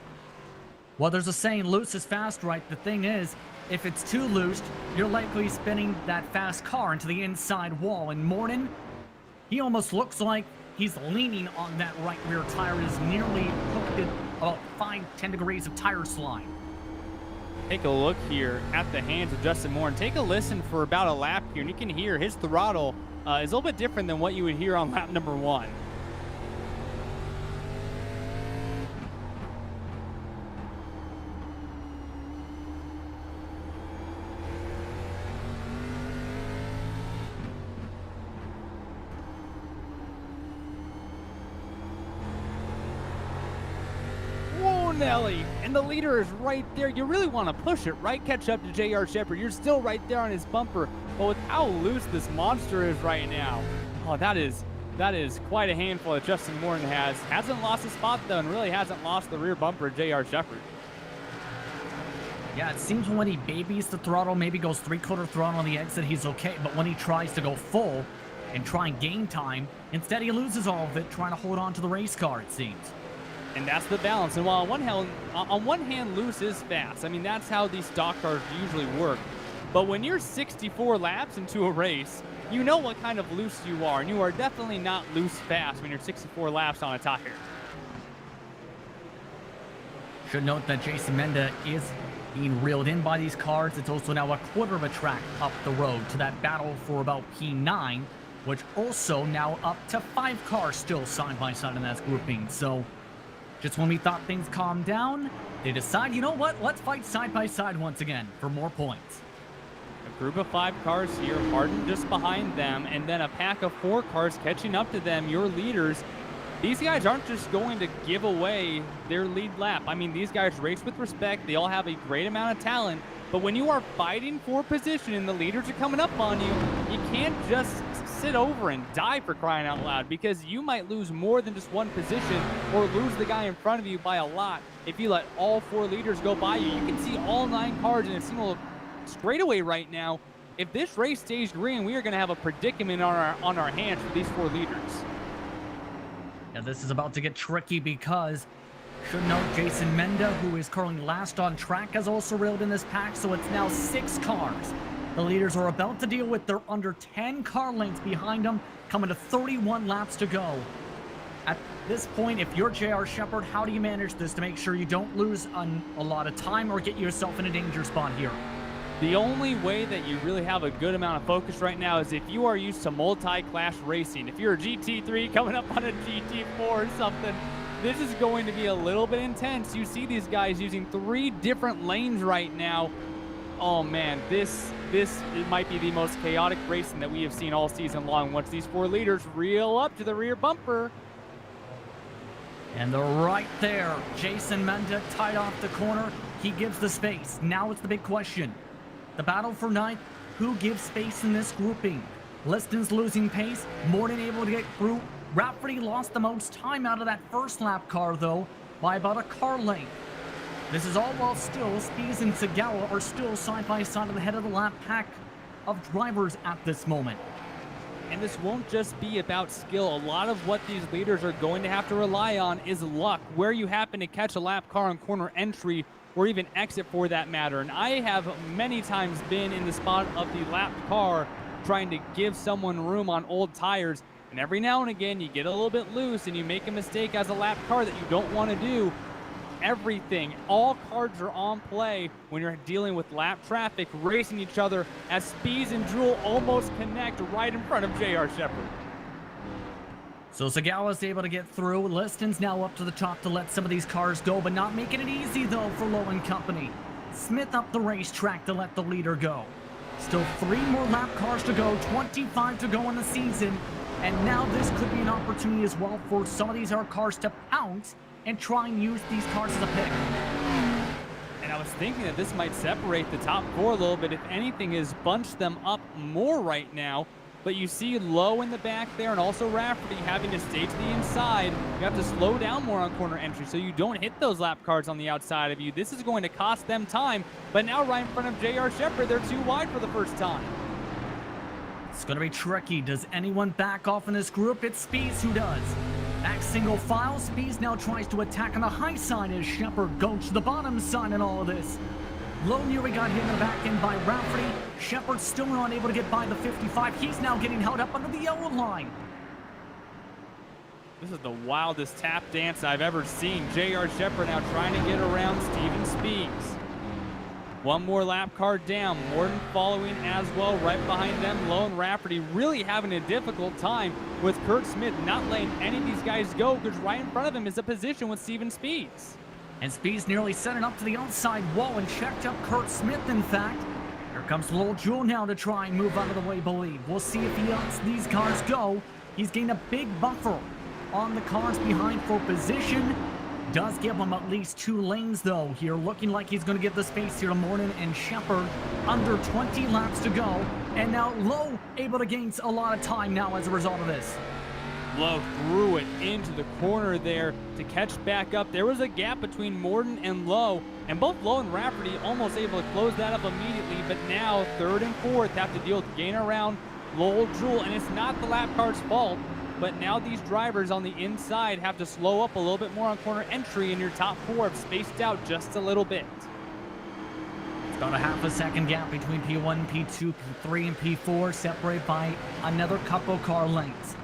Well, there's a saying, loose is fast, right? The thing is, if it's too loose, you're likely spinning that fast car into the inside wall. And Morton, he almost looks like he's leaning on that right rear tire, is nearly hooked at about 5-10 degrees of tire slide. Take a look here at the hands of Justin Morton. Take a listen for about a lap here, and you can hear his throttle is a little bit different than what you would hear on lap number 1. Nelly, and the leader is right there. You really want to push it, right? Catch up to J.R. Shepherd. You're still right there on his bumper, but with how loose this monster is right now, oh, that is quite a handful that Justin Morton has. Hasn't lost his spot though, and really hasn't lost the rear bumper of J.R. Shepherd. Yeah, it seems when he babies the throttle, maybe goes 3/4 throttle on the exit, he's okay. But when he tries to go full and try and gain time, instead he loses all of it trying to hold on to the race car, it seems. And that's the balance. And while on one hand, loose is fast. I mean, that's how these stock cars usually work. But when you're 64 laps into a race, you know what kind of loose you are. And you are definitely not loose fast when you're 64 laps on a tire. Should note that Jason Menda is being reeled in by these cars. It's also now a 1/4 of a track up the road to that battle for about P9, which also now up to 5 cars still side by side in that grouping. So just when we thought things calmed down, they decide, you know what, let's fight side by side once again for more points. A group of 5 cars here, Harden just behind them, and then a pack of 4 cars catching up to them, your leaders. These guys aren't just going to give away their lead lap. I mean, these guys race with respect. They all have a great amount of talent. But when you are fighting for position and the leaders are coming up on you, you can't just sit over and die, for crying out loud, because you might lose more than just one position or lose the guy in front of you by a lot if you let all 4 leaders go by you. You can see all 9 cars in a single straightaway right now. If this race stays green, we are going to have a predicament on our hands for these 4 leaders. Yeah, this is about to get tricky because should note Jason Menda, who is currently last on track, has also reeled in this pack, so it's now 6 cars. The leaders are about to deal with their under 10 car lengths behind them, coming to 31 laps to go. At this point, if you're J.R. Shepherd, how do you manage this to make sure you don't lose a lot of time or get yourself in a danger spot here? The only way that you really have a good amount of focus right now is if you are used to multi-class racing. If you're a GT3 coming up on a GT4 or something, this is going to be a little bit intense. You see these guys using 3 different lanes right now. Oh man, this might be the most chaotic racing that we have seen all season long once these 4 leaders reel up to the rear bumper. And they're right there. Jason Menda tied off the corner. He gives the space. Now it's the big question. The battle for 9th, who gives space in this grouping? Liston's losing pace. Morton able to get through Rafferty lost the most time out of that first lap car, though, by about a car length. This is all while still Spies and Sagawa are still side by side at the head of the lap pack of drivers at this moment. And this won't just be about skill. A lot of what these leaders are going to have to rely on is luck, where you happen to catch a lap car on corner entry or even exit for that matter. And I have many times been in the spot of the lap car trying to give someone room on old tires. And every now and again, you get a little bit loose and you make a mistake as a lap car that you don't want to do. Everything, all cards are on play when you're dealing with lap traffic, racing each other as Spies and Jewel almost connect right in front of JR Shepherd. So Sagawa's able to get through. Liston's now up to the top to let some of these cars go, but not making it easy though for Lowe and company. Smith up the racetrack to let the leader go. Still 3 more lap cars to go, 25 to go in the season. And now this could be an opportunity as well for some of these cars to pounce and try and use these cars as a pick. And I was thinking that this might separate the top 4 a little bit. If anything, is bunch them up more right now. But you see Lowe in the back there and also Rafferty having to stay to the inside. You have to slow down more on corner entry so you don't hit those lap cars on the outside of you. This is going to cost them time. But now right in front of JR Shepherd, they're too wide for the first time. It's going to be tricky. Does anyone back off in this group? It's Spies who does. Back single file, Spies now tries to attack on the high side as Shepherd goes to the bottom side in all of this. Lowe nearly got hit in the back end by Rafferty. Shepherd still not able to get by the 55. He's now getting held up under the yellow line. This is the wildest tap dance I've ever seen. JR Shepherd now trying to get around Steven Spies. One more lap car down. Morton following as well right behind them. Lowe and Rafferty really having a difficult time with Kurt Smith not letting any of these guys go because right in front of him is a position with Steven Spies. And Spies nearly set it up to the outside wall and checked up Kurt Smith, in fact. Here comes Lil Jewel now to try and move out of the way, believe. We'll see if he lets these cars go. He's gained a big buffer on the cars behind for position. Does give him at least 2 lanes, though, here. Looking like he's going to give the space here to Morton and Shepherd. Under 20 laps to go. And now Lowe able to gain a lot of time now as a result of this. Lowe threw it into the corner there to catch back up. There was a gap between Morton and Lowe, and both Lowe and Rafferty almost able to close that up immediately, but now 3rd and 4th have to deal with gain around Lowell Jewel, and it's not the lap car's fault, but now these drivers on the inside have to slow up a little bit more on corner entry, and your top 4 have spaced out just a little bit. It's about a half a second gap between P1, P2, P3, and P4, separated by another couple car lengths.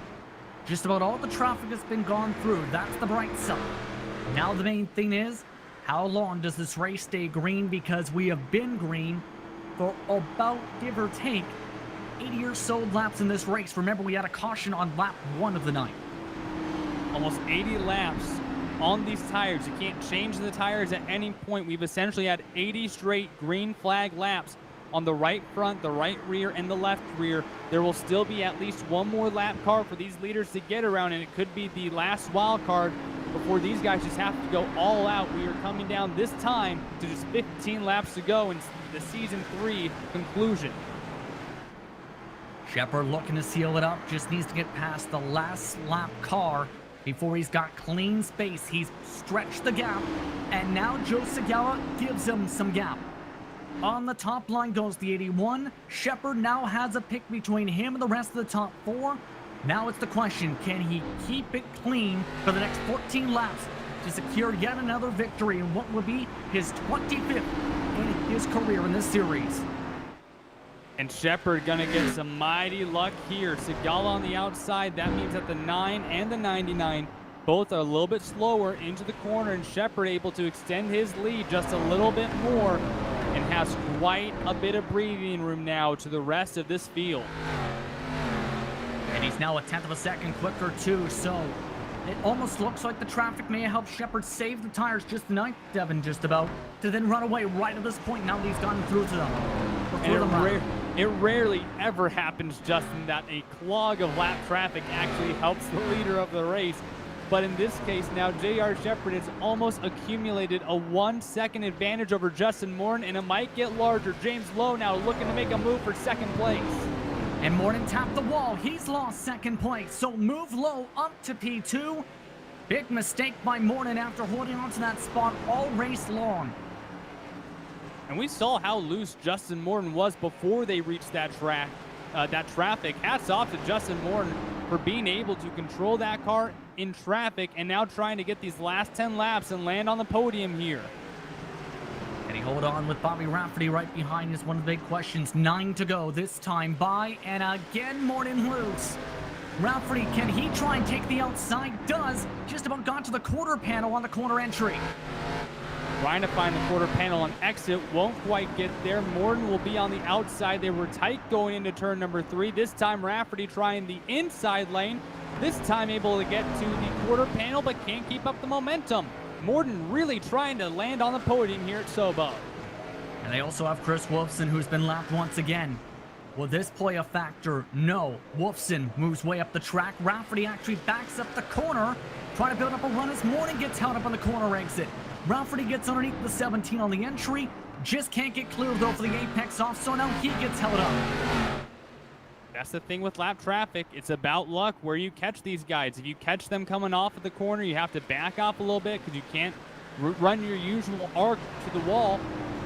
Just about all the traffic has been gone through. That's the bright side. Now the main thing is, how long does this race stay green? Because we have been green for about, give or take, 80 or so laps in this race. Remember, we had a caution on lap 1 of the night. Almost 80 laps on these tires. You can't change the tires at any point. We've essentially had 80 straight green flag laps on the right front, the right rear, and the left rear. There will still be at least 1 more lap car for these leaders to get around, and it could be the last wild card before these guys just have to go all out. We are coming down this time to just 15 laps to go in the Season 3 conclusion. Shepherd looking to seal it up, just needs to get past the last lap car before he's got clean space. He's stretched the gap, and now Joe Sagawa gives him some gap. On the top line goes the 81. Shepherd now has a pick between him and the rest of the top 4. Now it's the question, can he keep it clean for the next 14 laps to secure yet another victory in what will be his 25th in his career in this series? And Shepherd gonna get some mighty luck here. Segala on the outside, that means that the 9 and the 99 both are a little bit slower into the corner, and Shepherd able to extend his lead just a little bit more and has quite a bit of breathing room now to the rest of this field. And he's now a 1/10 of a second quicker too, so it almost looks like the traffic may have helped Shepherd save the tires just tonight, Devin, just about, to then run away right at this point now that he's gotten through to them. And it rarely ever happens, Justin, that a clog of lap traffic actually helps the leader of the race. But in this case now, JR Shepherd has almost accumulated a 1-second advantage over Justin Morton, and it might get larger. James Lowe now looking to make a move for second place. And Morton tapped the wall. He's lost second place, so move low up to P2. Big mistake by Morton after holding on to that spot all race long. And we saw how loose Justin Morton was before they reached that traffic. Hats off to Justin Morton for being able to control that car in traffic and now trying to get these last 10 laps and land on the podium here. Can he hold on with Bobby Rafferty right behind is one of the big questions. 9 to go this time by, and again Morton loose. Rafferty, can he try and take the outside? Does. Just about got to the quarter panel on the corner entry. Trying to find the quarter panel on exit, won't quite get there. Morton will be on the outside. They were tight going into turn number 3. This time Rafferty trying the inside lane. This time able to get to the quarter panel, but can't keep up the momentum. Morton really trying to land on the podium here at Sobo. And they also have Chris Wolfson, who's been lapped once again. Will this play a factor? No. Wolfson moves way up the track. Rafferty actually backs up the corner, trying to build up a run as Morton gets held up on the corner exit. Rafferty gets underneath the 17 on the entry. Just can't get clear though for the apex off, so now he gets held up. That's the thing with lap traffic. It's about luck where you catch these guys. If you catch them coming off of the corner, you have to back off a little bit because you can't run your usual arc to the wall.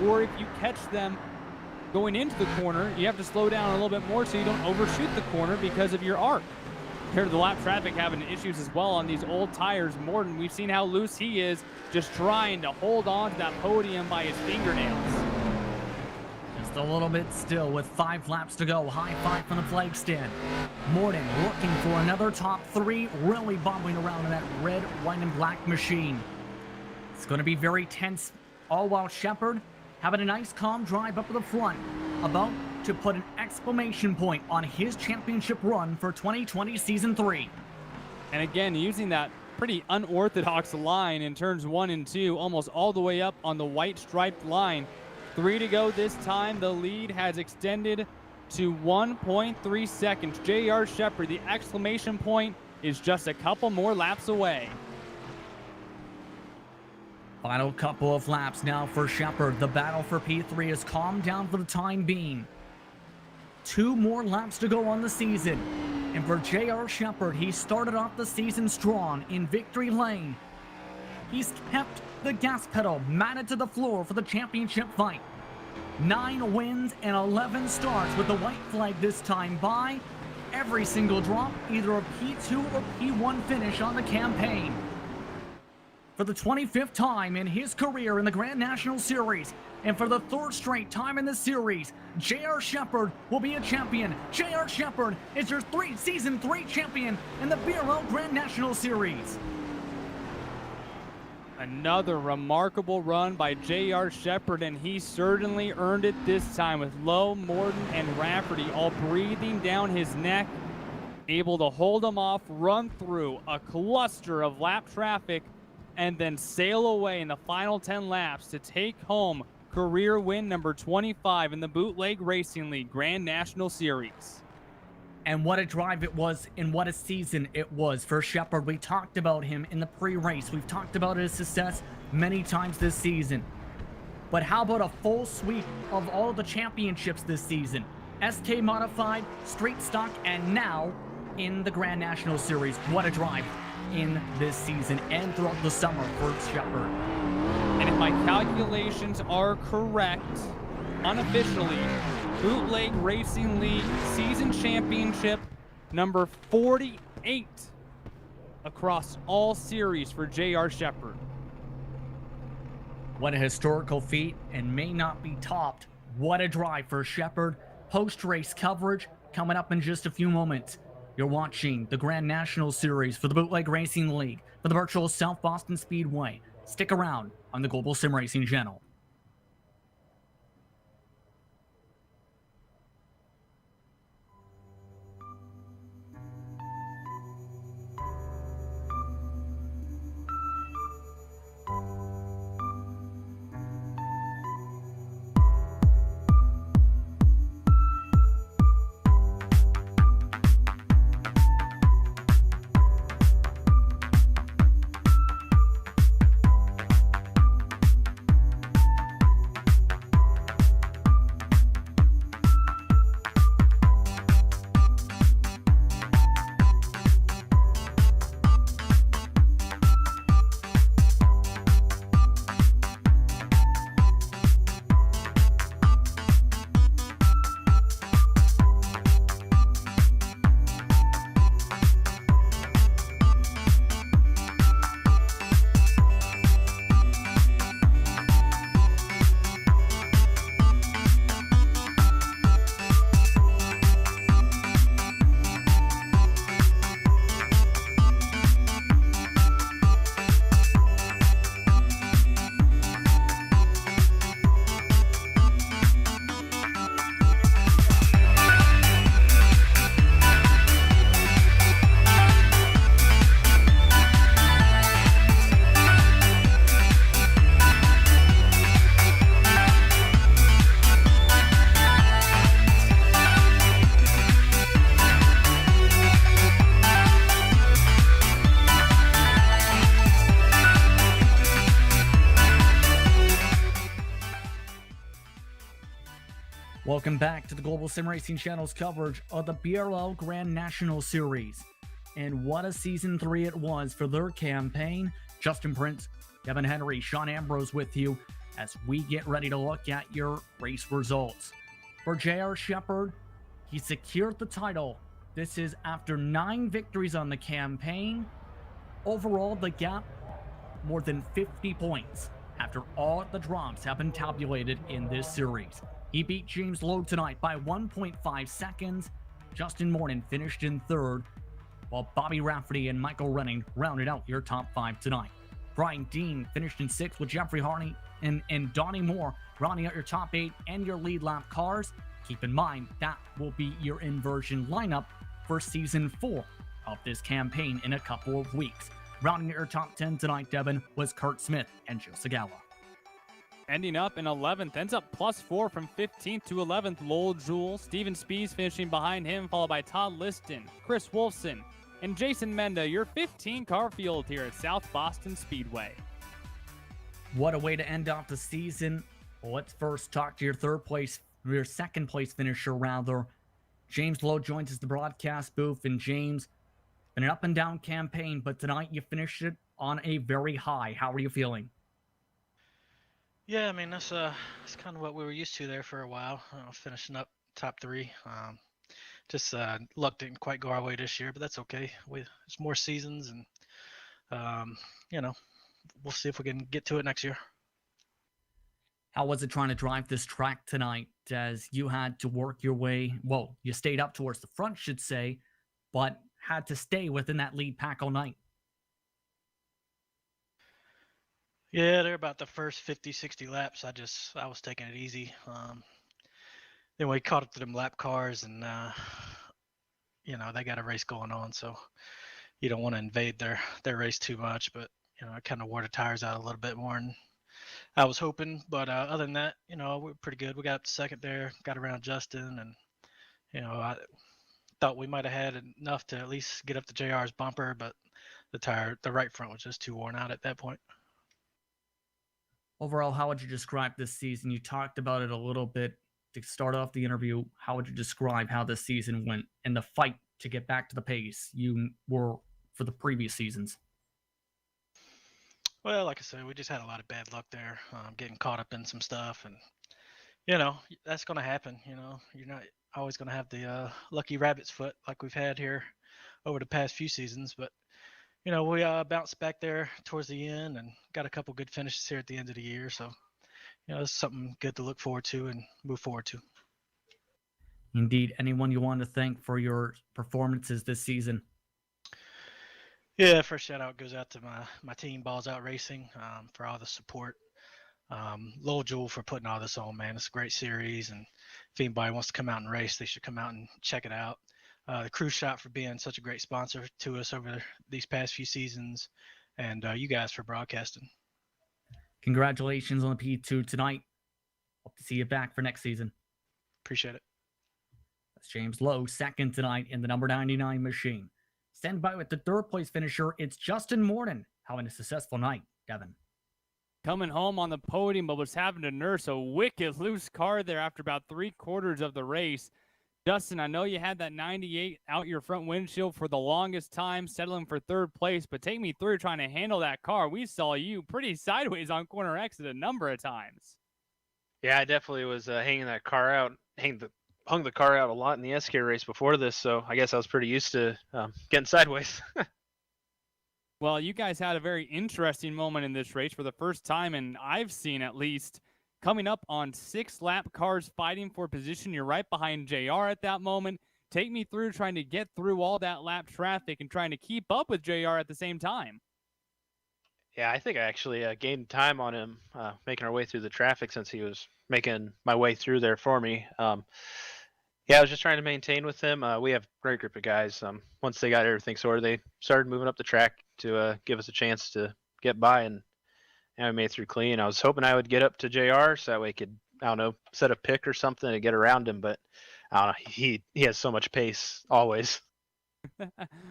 Or if you catch them going into the corner, you have to slow down a little bit more so you don't overshoot the corner because of your arc. Compared to the lap traffic having issues as well on these old tires, Morton, we've seen how loose he is, just trying to hold on to that podium by his fingernails. Just a little bit still with 5 laps to go. High five from the flag stand. Morton looking for another top 3, really bobbling around in that red, white, and black machine. It's going to be very tense, all while Shepard having a nice calm drive up to the front, about to put an exclamation point on his championship run for 2020 Season 3. And again, using that pretty unorthodox line in turns 1 and 2, almost all the way up on the white striped line. 3 to go this time. The lead has extended to 1.3 seconds. J.R. Shepard, the exclamation point, is just a couple more laps away. Final couple of laps now for Shepard. The battle for P3 has calmed down for the time being. 2 more laps to go on the season. And for J.R. Shepard, he started off the season strong in victory lane. He's kept the gas pedal matted to the floor for the championship fight. 9 wins and 11 starts with the white flag this time by. Every single drop, either a P2 or P1 finish on the campaign. For the 25th time in his career in the Grand National Series, and for the 3rd straight time in the series, J.R. Shepard will be a champion. J.R. Shepard is your Season 3 champion in the BRL Grand National Series. Another remarkable run by J.R. Shepard, and he certainly earned it this time with Lowe, Morton, and Rafferty all breathing down his neck, able to hold him off, run through a cluster of lap traffic, and then sail away in the final 10 laps to take home career win number 25 in the Bootleg Racing League Grand National Series. And what a drive it was, and what a season it was for Shepard. We talked about him in the pre-race. We've talked about his success many times this season. But how about a full sweep of all the championships this season? SK Modified, Street Stock, and now in the Grand National Series. What a drive in this season and throughout the summer for Shepard. And if my calculations are correct, unofficially, Bootleg Racing League season championship number 48 across all series for J.R. Shepard. What a historical feat, and may not be topped. What a drive for Shepard. Post-race coverage coming up in just a few moments. You're watching the Grand National Series for the Bootleg Racing League for the virtual South Boston Speedway. Stick around on the Global SimRacing Channel. Welcome back to the Global SimRacing Channel's coverage of the BRL Grand National Series. And what a Season 3 it was for their campaign. Justin Prince, Kevin Henry, Sean Ambrose with you as we get ready to look at your race results. For J.R. Shepherd, he secured the title. This is after 9 victories on the campaign. Overall, the gap, more than 50 points after all the drops have been tabulated in this series. He beat James Lowe tonight by 1.5 seconds. Justin Morton finished in 3rd, while Bobby Rafferty and Michael Renning rounded out your top 5 tonight. Brian Dean finished in 6th with Jeffrey Harney and Donnie Moore rounding out your top 8 and your lead lap cars. Keep in mind, that will be your inversion lineup for Season 4 of this campaign in a couple of weeks. Rounding out your top 10 tonight, Devin, was Kurt Smith and Joe Segala. Ending up in 11th, ends up +4 from 15th to 11th, Lowell Jewell. Steven Spees finishing behind him, followed by Todd Liston, Chris Wolfson, and Jason Menda, your 15 car field here at South Boston Speedway. What a way to end off the season. Well, let's first talk to your second place finisher, rather. James Lowe joins us the broadcast booth, and James, been an up and down campaign, but tonight you finished it on a very high. How are you feeling? Yeah, I mean, that's kind of what we were used to there for a while, finishing up top 3. Just luck didn't quite go our way this year, but that's okay. It's more seasons, and we'll see if we can get to it next year. How was it trying to drive this track tonight as you had to work your way? Well, you stayed up towards the front, should say, but had to stay within that lead pack all night. Yeah, they're about the first 50, 60 laps. I was taking it easy. Then we caught up to them lap cars, and they got a race going on, so you don't want to invade their race too much. But I kind of wore the tires out a little bit more than I was hoping. But other than that, we're pretty good. We got up to 2nd there, got around Justin, and I thought we might have had enough to at least get up to JR's bumper, but the right front was just too worn out at that point. Overall, how would you describe this season? You talked about it a little bit to start off the interview. How would you describe how this season went and the fight to get back to the pace you were for the previous seasons? Well, like I said, we just had a lot of bad luck there, getting caught up in some stuff, and that's going to happen. You're not always going to have the lucky rabbit's foot like we've had here over the past few seasons, but we bounced back there towards the end and got a couple good finishes here at the end of the year. So, it's something good to look forward to and move forward to. Indeed. Anyone you want to thank for your performances this season? Yeah, first shout out goes out to my team, Balls Out Racing, for all the support. Lowell Jewell for putting all this on, man. It's a great series, and if anybody wants to come out and race, they should come out and check it out. The Crew Shop for being such a great sponsor to us over these past few seasons, and you guys for broadcasting. Congratulations on the P2 tonight. Hope to see you back for next season. Appreciate it. That's James Lowe, 2nd tonight in the number 99 machine. Stand by with the 3rd place finisher. It's Justin Morton having a successful night. Devin. Coming home on the podium, but was having to nurse a wicked loose car there after about 3/4 of the race. Justin, I know you had that 98 out your front windshield for the longest time, settling for 3rd place, but take me through trying to handle that car. We saw you pretty sideways on corner exit a number of times. Yeah, I definitely was hanging that car out, hung the car out a lot in the SK race before this, so I guess I was pretty used to getting sideways. Well, you guys had a very interesting moment in this race for the first time, and I've seen at least. Coming up on 6 lap cars fighting for position. You're right behind JR at that moment. Take me through trying to get through all that lap traffic and trying to keep up with JR at the same time. Yeah, I think I actually gained time on him making our way through the traffic since he was making my way through there for me. I was just trying to maintain with him. We have a great group of guys. Once they got everything sorted, they started moving up the track to give us a chance to get by, and I made it through clean. I was hoping I would get up to JR so that way I could, set a pick or something to get around him, but I don't know. He has so much pace always.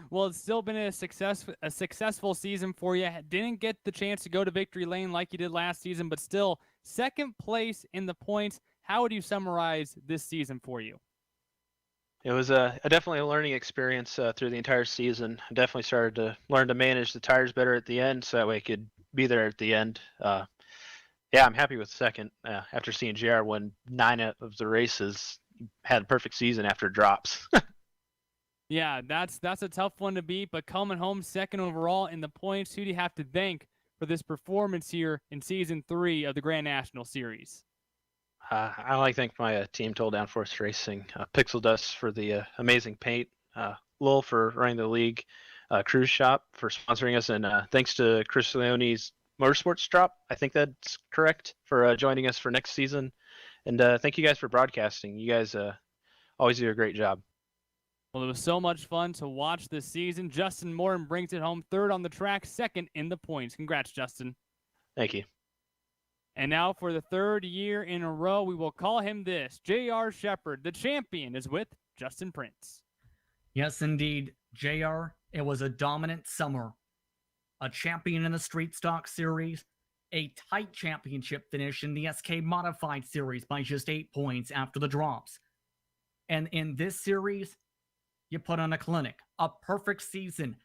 Well, it's still been a successful season for you. Didn't get the chance to go to victory lane like you did last season, but still 2nd place in the points. how would you summarize this season for you? It was definitely a learning experience through the entire season. I definitely started to learn to manage the tires better at the end, so that way I could be there at the end. Yeah, I'm happy with second after seeing JR win 9 of the races. Had a perfect season after drops. Yeah, that's a tough one to beat, but coming home second overall in the points, who do you have to thank for this performance here in season 3 of the Grand National Series? I like to thank my team, Total Downforce Racing, Pixel Dust for the amazing paint, Lowell for running the league, Cruise Shop for sponsoring us, and thanks to Chris Leone's Motorsports Drop, I think that's correct, for joining us for next season. And thank you guys for broadcasting. You guys always do a great job. Well, it was so much fun to watch this season. Justin Morton brings it home, third on the track, second in the points. Congrats, Justin. Thank you. And now for the third year in a row, we will call him this. J.R. Shepard, the champion, is with Justin Prince. Yes, indeed. JR, it was a dominant summer. A champion in the Street Stock Series, a tight championship finish in the SK Modified Series by just 8 points after the drops. And in this series, you put on a clinic, a perfect season.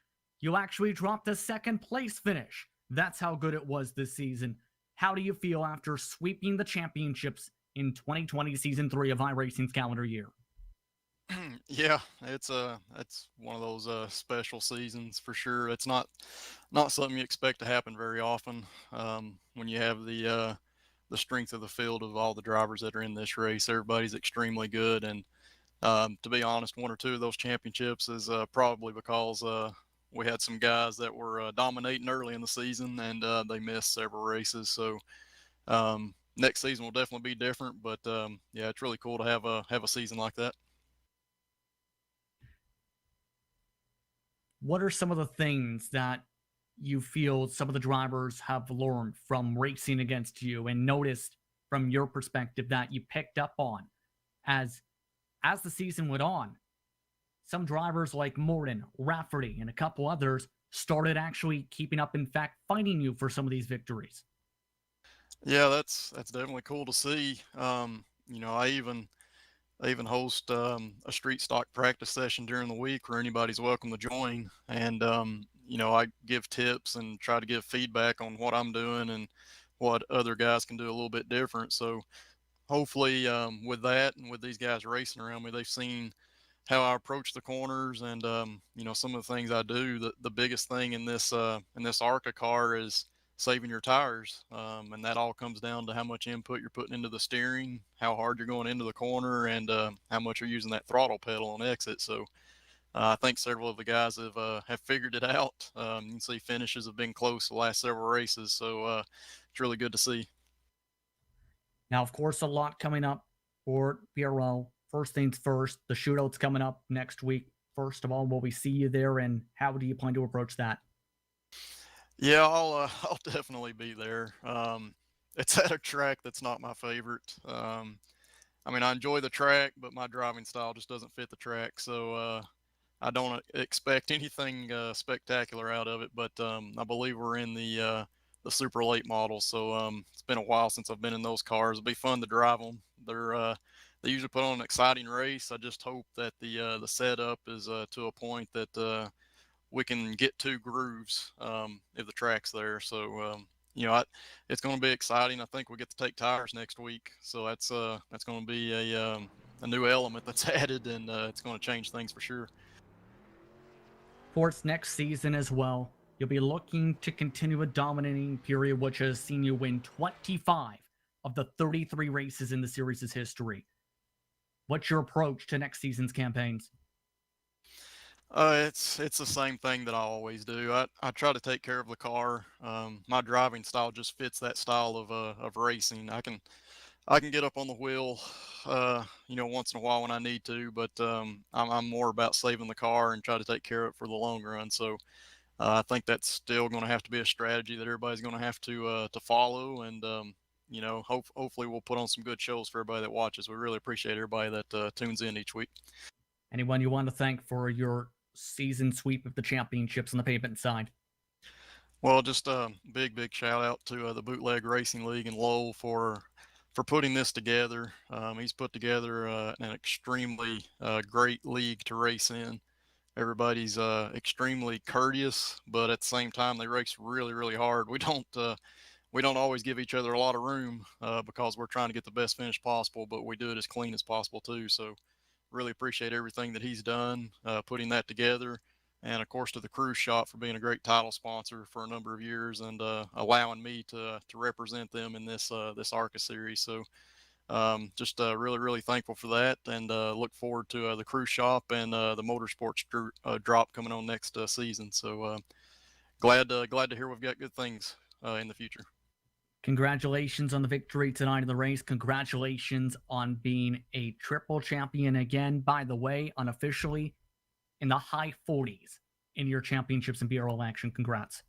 You actually dropped a second place finish. That's how good it was this season. How do you feel after sweeping the championships in 2020 season 3 of iRacing's calendar year? Yeah, it's one of those special seasons for sure. It's not something you expect to happen very often when you have the strength of the field of all the drivers that are in this race. Everybody's extremely good, and to be honest, one or two of those championships is probably because we had some guys that were dominating early in the season, and they missed several races. So next season will definitely be different, but yeah, it's really cool to have a season like that. What are some of the things that you feel some of the drivers have learned from racing against you and noticed from your perspective that you picked up on as the season went on? Some drivers like Morton, Rafferty, and a couple others started actually keeping up, in fact, fighting you for some of these victories. Yeah, that's definitely cool to see. I even host a street stock practice session during the week where anybody's welcome to join. And I give tips and try to give feedback on what I'm doing and what other guys can do a little bit different. So hopefully with that and with these guys racing around me, they've seen how I approach the corners and some of the things I do. The biggest thing in this ARCA car is saving your tires, and that all comes down to how much input you're putting into the steering, how hard you're going into the corner, and how much you're using that throttle pedal on exit. So I think several of the guys have figured it out. You can see finishes have been close the last several races, so it's really good to see. Now, of course, a lot coming up for BRL. First things first, the shootout's coming up next week. First of all, will we see you there, and how do you plan to approach that? Yeah, I'll definitely be there. It's at a track that's not my favorite. I mean, I enjoy the track, but my driving style just doesn't fit the track. So I don't expect anything spectacular out of it. But I believe we're in the super late model, so it's been a while since I've been in those cars. It'll be fun to drive them. They usually put on an exciting race. I just hope that the setup is to a point that we can get 2 grooves if the track's there. So it's going to be exciting. I think we get to take tires next week, so that's going to be a new element that's added, and it's going to change things for sure. For its next season as well, you'll be looking to continue a dominating period which has seen you win 25 of the 33 races in the series' history. What's your approach to next season's campaigns? It's the same thing that I always do. I try to take care of the car. My driving style just fits that style of racing. I can get up on the wheel, once in a while when I need to, but I'm more about saving the car and try to take care of it for the long run. So I think that's still going to have to be a strategy that everybody's going to have to follow, and hopefully we'll put on some good shows for everybody that watches. We really appreciate everybody that tunes in each week. Anyone you want to thank for your season sweep of the championships on the pavement side? Well, just a big shout out to the Bootleg Racing League and Lowell for putting this together. He's put together an extremely great league to race in. Everybody's extremely courteous, but at the same time, they race really, really hard. We don't always give each other a lot of room because we're trying to get the best finish possible, but we do it as clean as possible too. So really appreciate everything that he's done, putting that together. And of course to the cruise shop for being a great title sponsor for a number of years and allowing me to represent them in this ARCA series. So just really, really thankful for that, and look forward to the cruise shop and the motorsports drop coming on next season. So glad to hear we've got good things in the future. Congratulations on the victory tonight in the race. Congratulations on being a triple champion again. By the way, unofficially in the high 40s in your championships and BRL action. Congrats.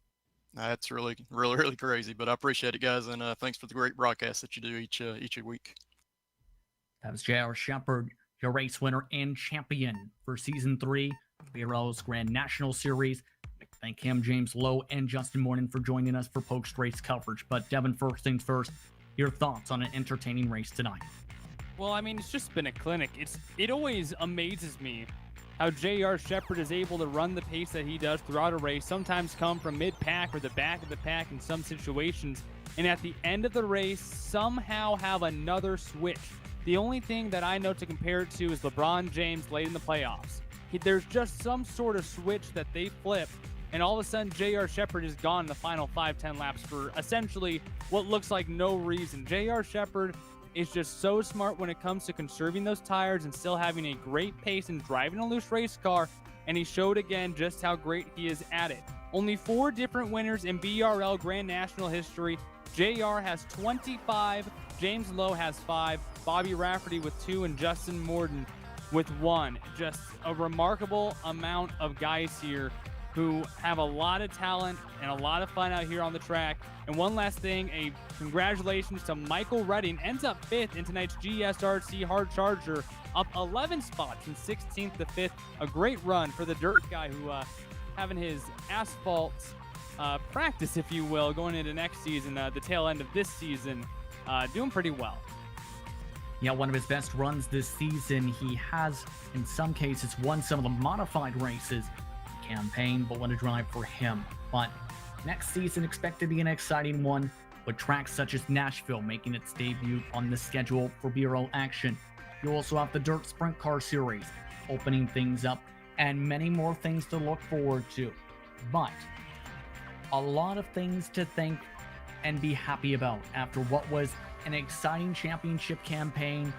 That's really, really, really crazy, but I appreciate it, guys, and thanks for the great broadcast that you do each week. That was J.R. Shepard, your race winner and champion for Season 3 of BRL's Grand National Series. Thank him, James Lowe, and Justin Morning for joining us for post-race coverage. But Devin, first things first, your thoughts on an entertaining race tonight? Well, I mean, it's just been a clinic. It always amazes me how J.R. Shepard is able to run the pace that he does throughout a race, sometimes come from mid-pack or the back of the pack in some situations, and at the end of the race, somehow have another switch. The only thing that I know to compare it to is LeBron James late in the playoffs. There's just some sort of switch that they flip, and all of a sudden J.R. Shepard is gone in the final 5-10 laps for essentially what looks like no reason. J.R. Shepard is just so smart when it comes to conserving those tires and still having a great pace and driving a loose race car, and he showed again just how great he is at it. Only 4 different winners in BRL Grand National history. JR has 25, James Lowe has 5, Bobby Rafferty with 2, and Justin Morden with 1. Just a remarkable amount of guys here who have a lot of talent and a lot of fun out here on the track. And one last thing, a congratulations to Michael Redding, ends up 5th in tonight's GSRC Hard Charger, up 11 spots from 16th to 5th. A great run for the dirt guy who having his asphalt practice, if you will, going into next season, the tail end of this season, doing pretty well. Yeah, one of his best runs this season. He has, in some cases, won some of the modified races campaign, but what a drive for him. But next season expect to be an exciting one, with tracks such as Nashville making its debut on the schedule for BRL action. You also have the Dirt Sprint Car Series opening things up, and many more things to look forward to. But a lot of things to think and be happy about after what was an exciting championship campaign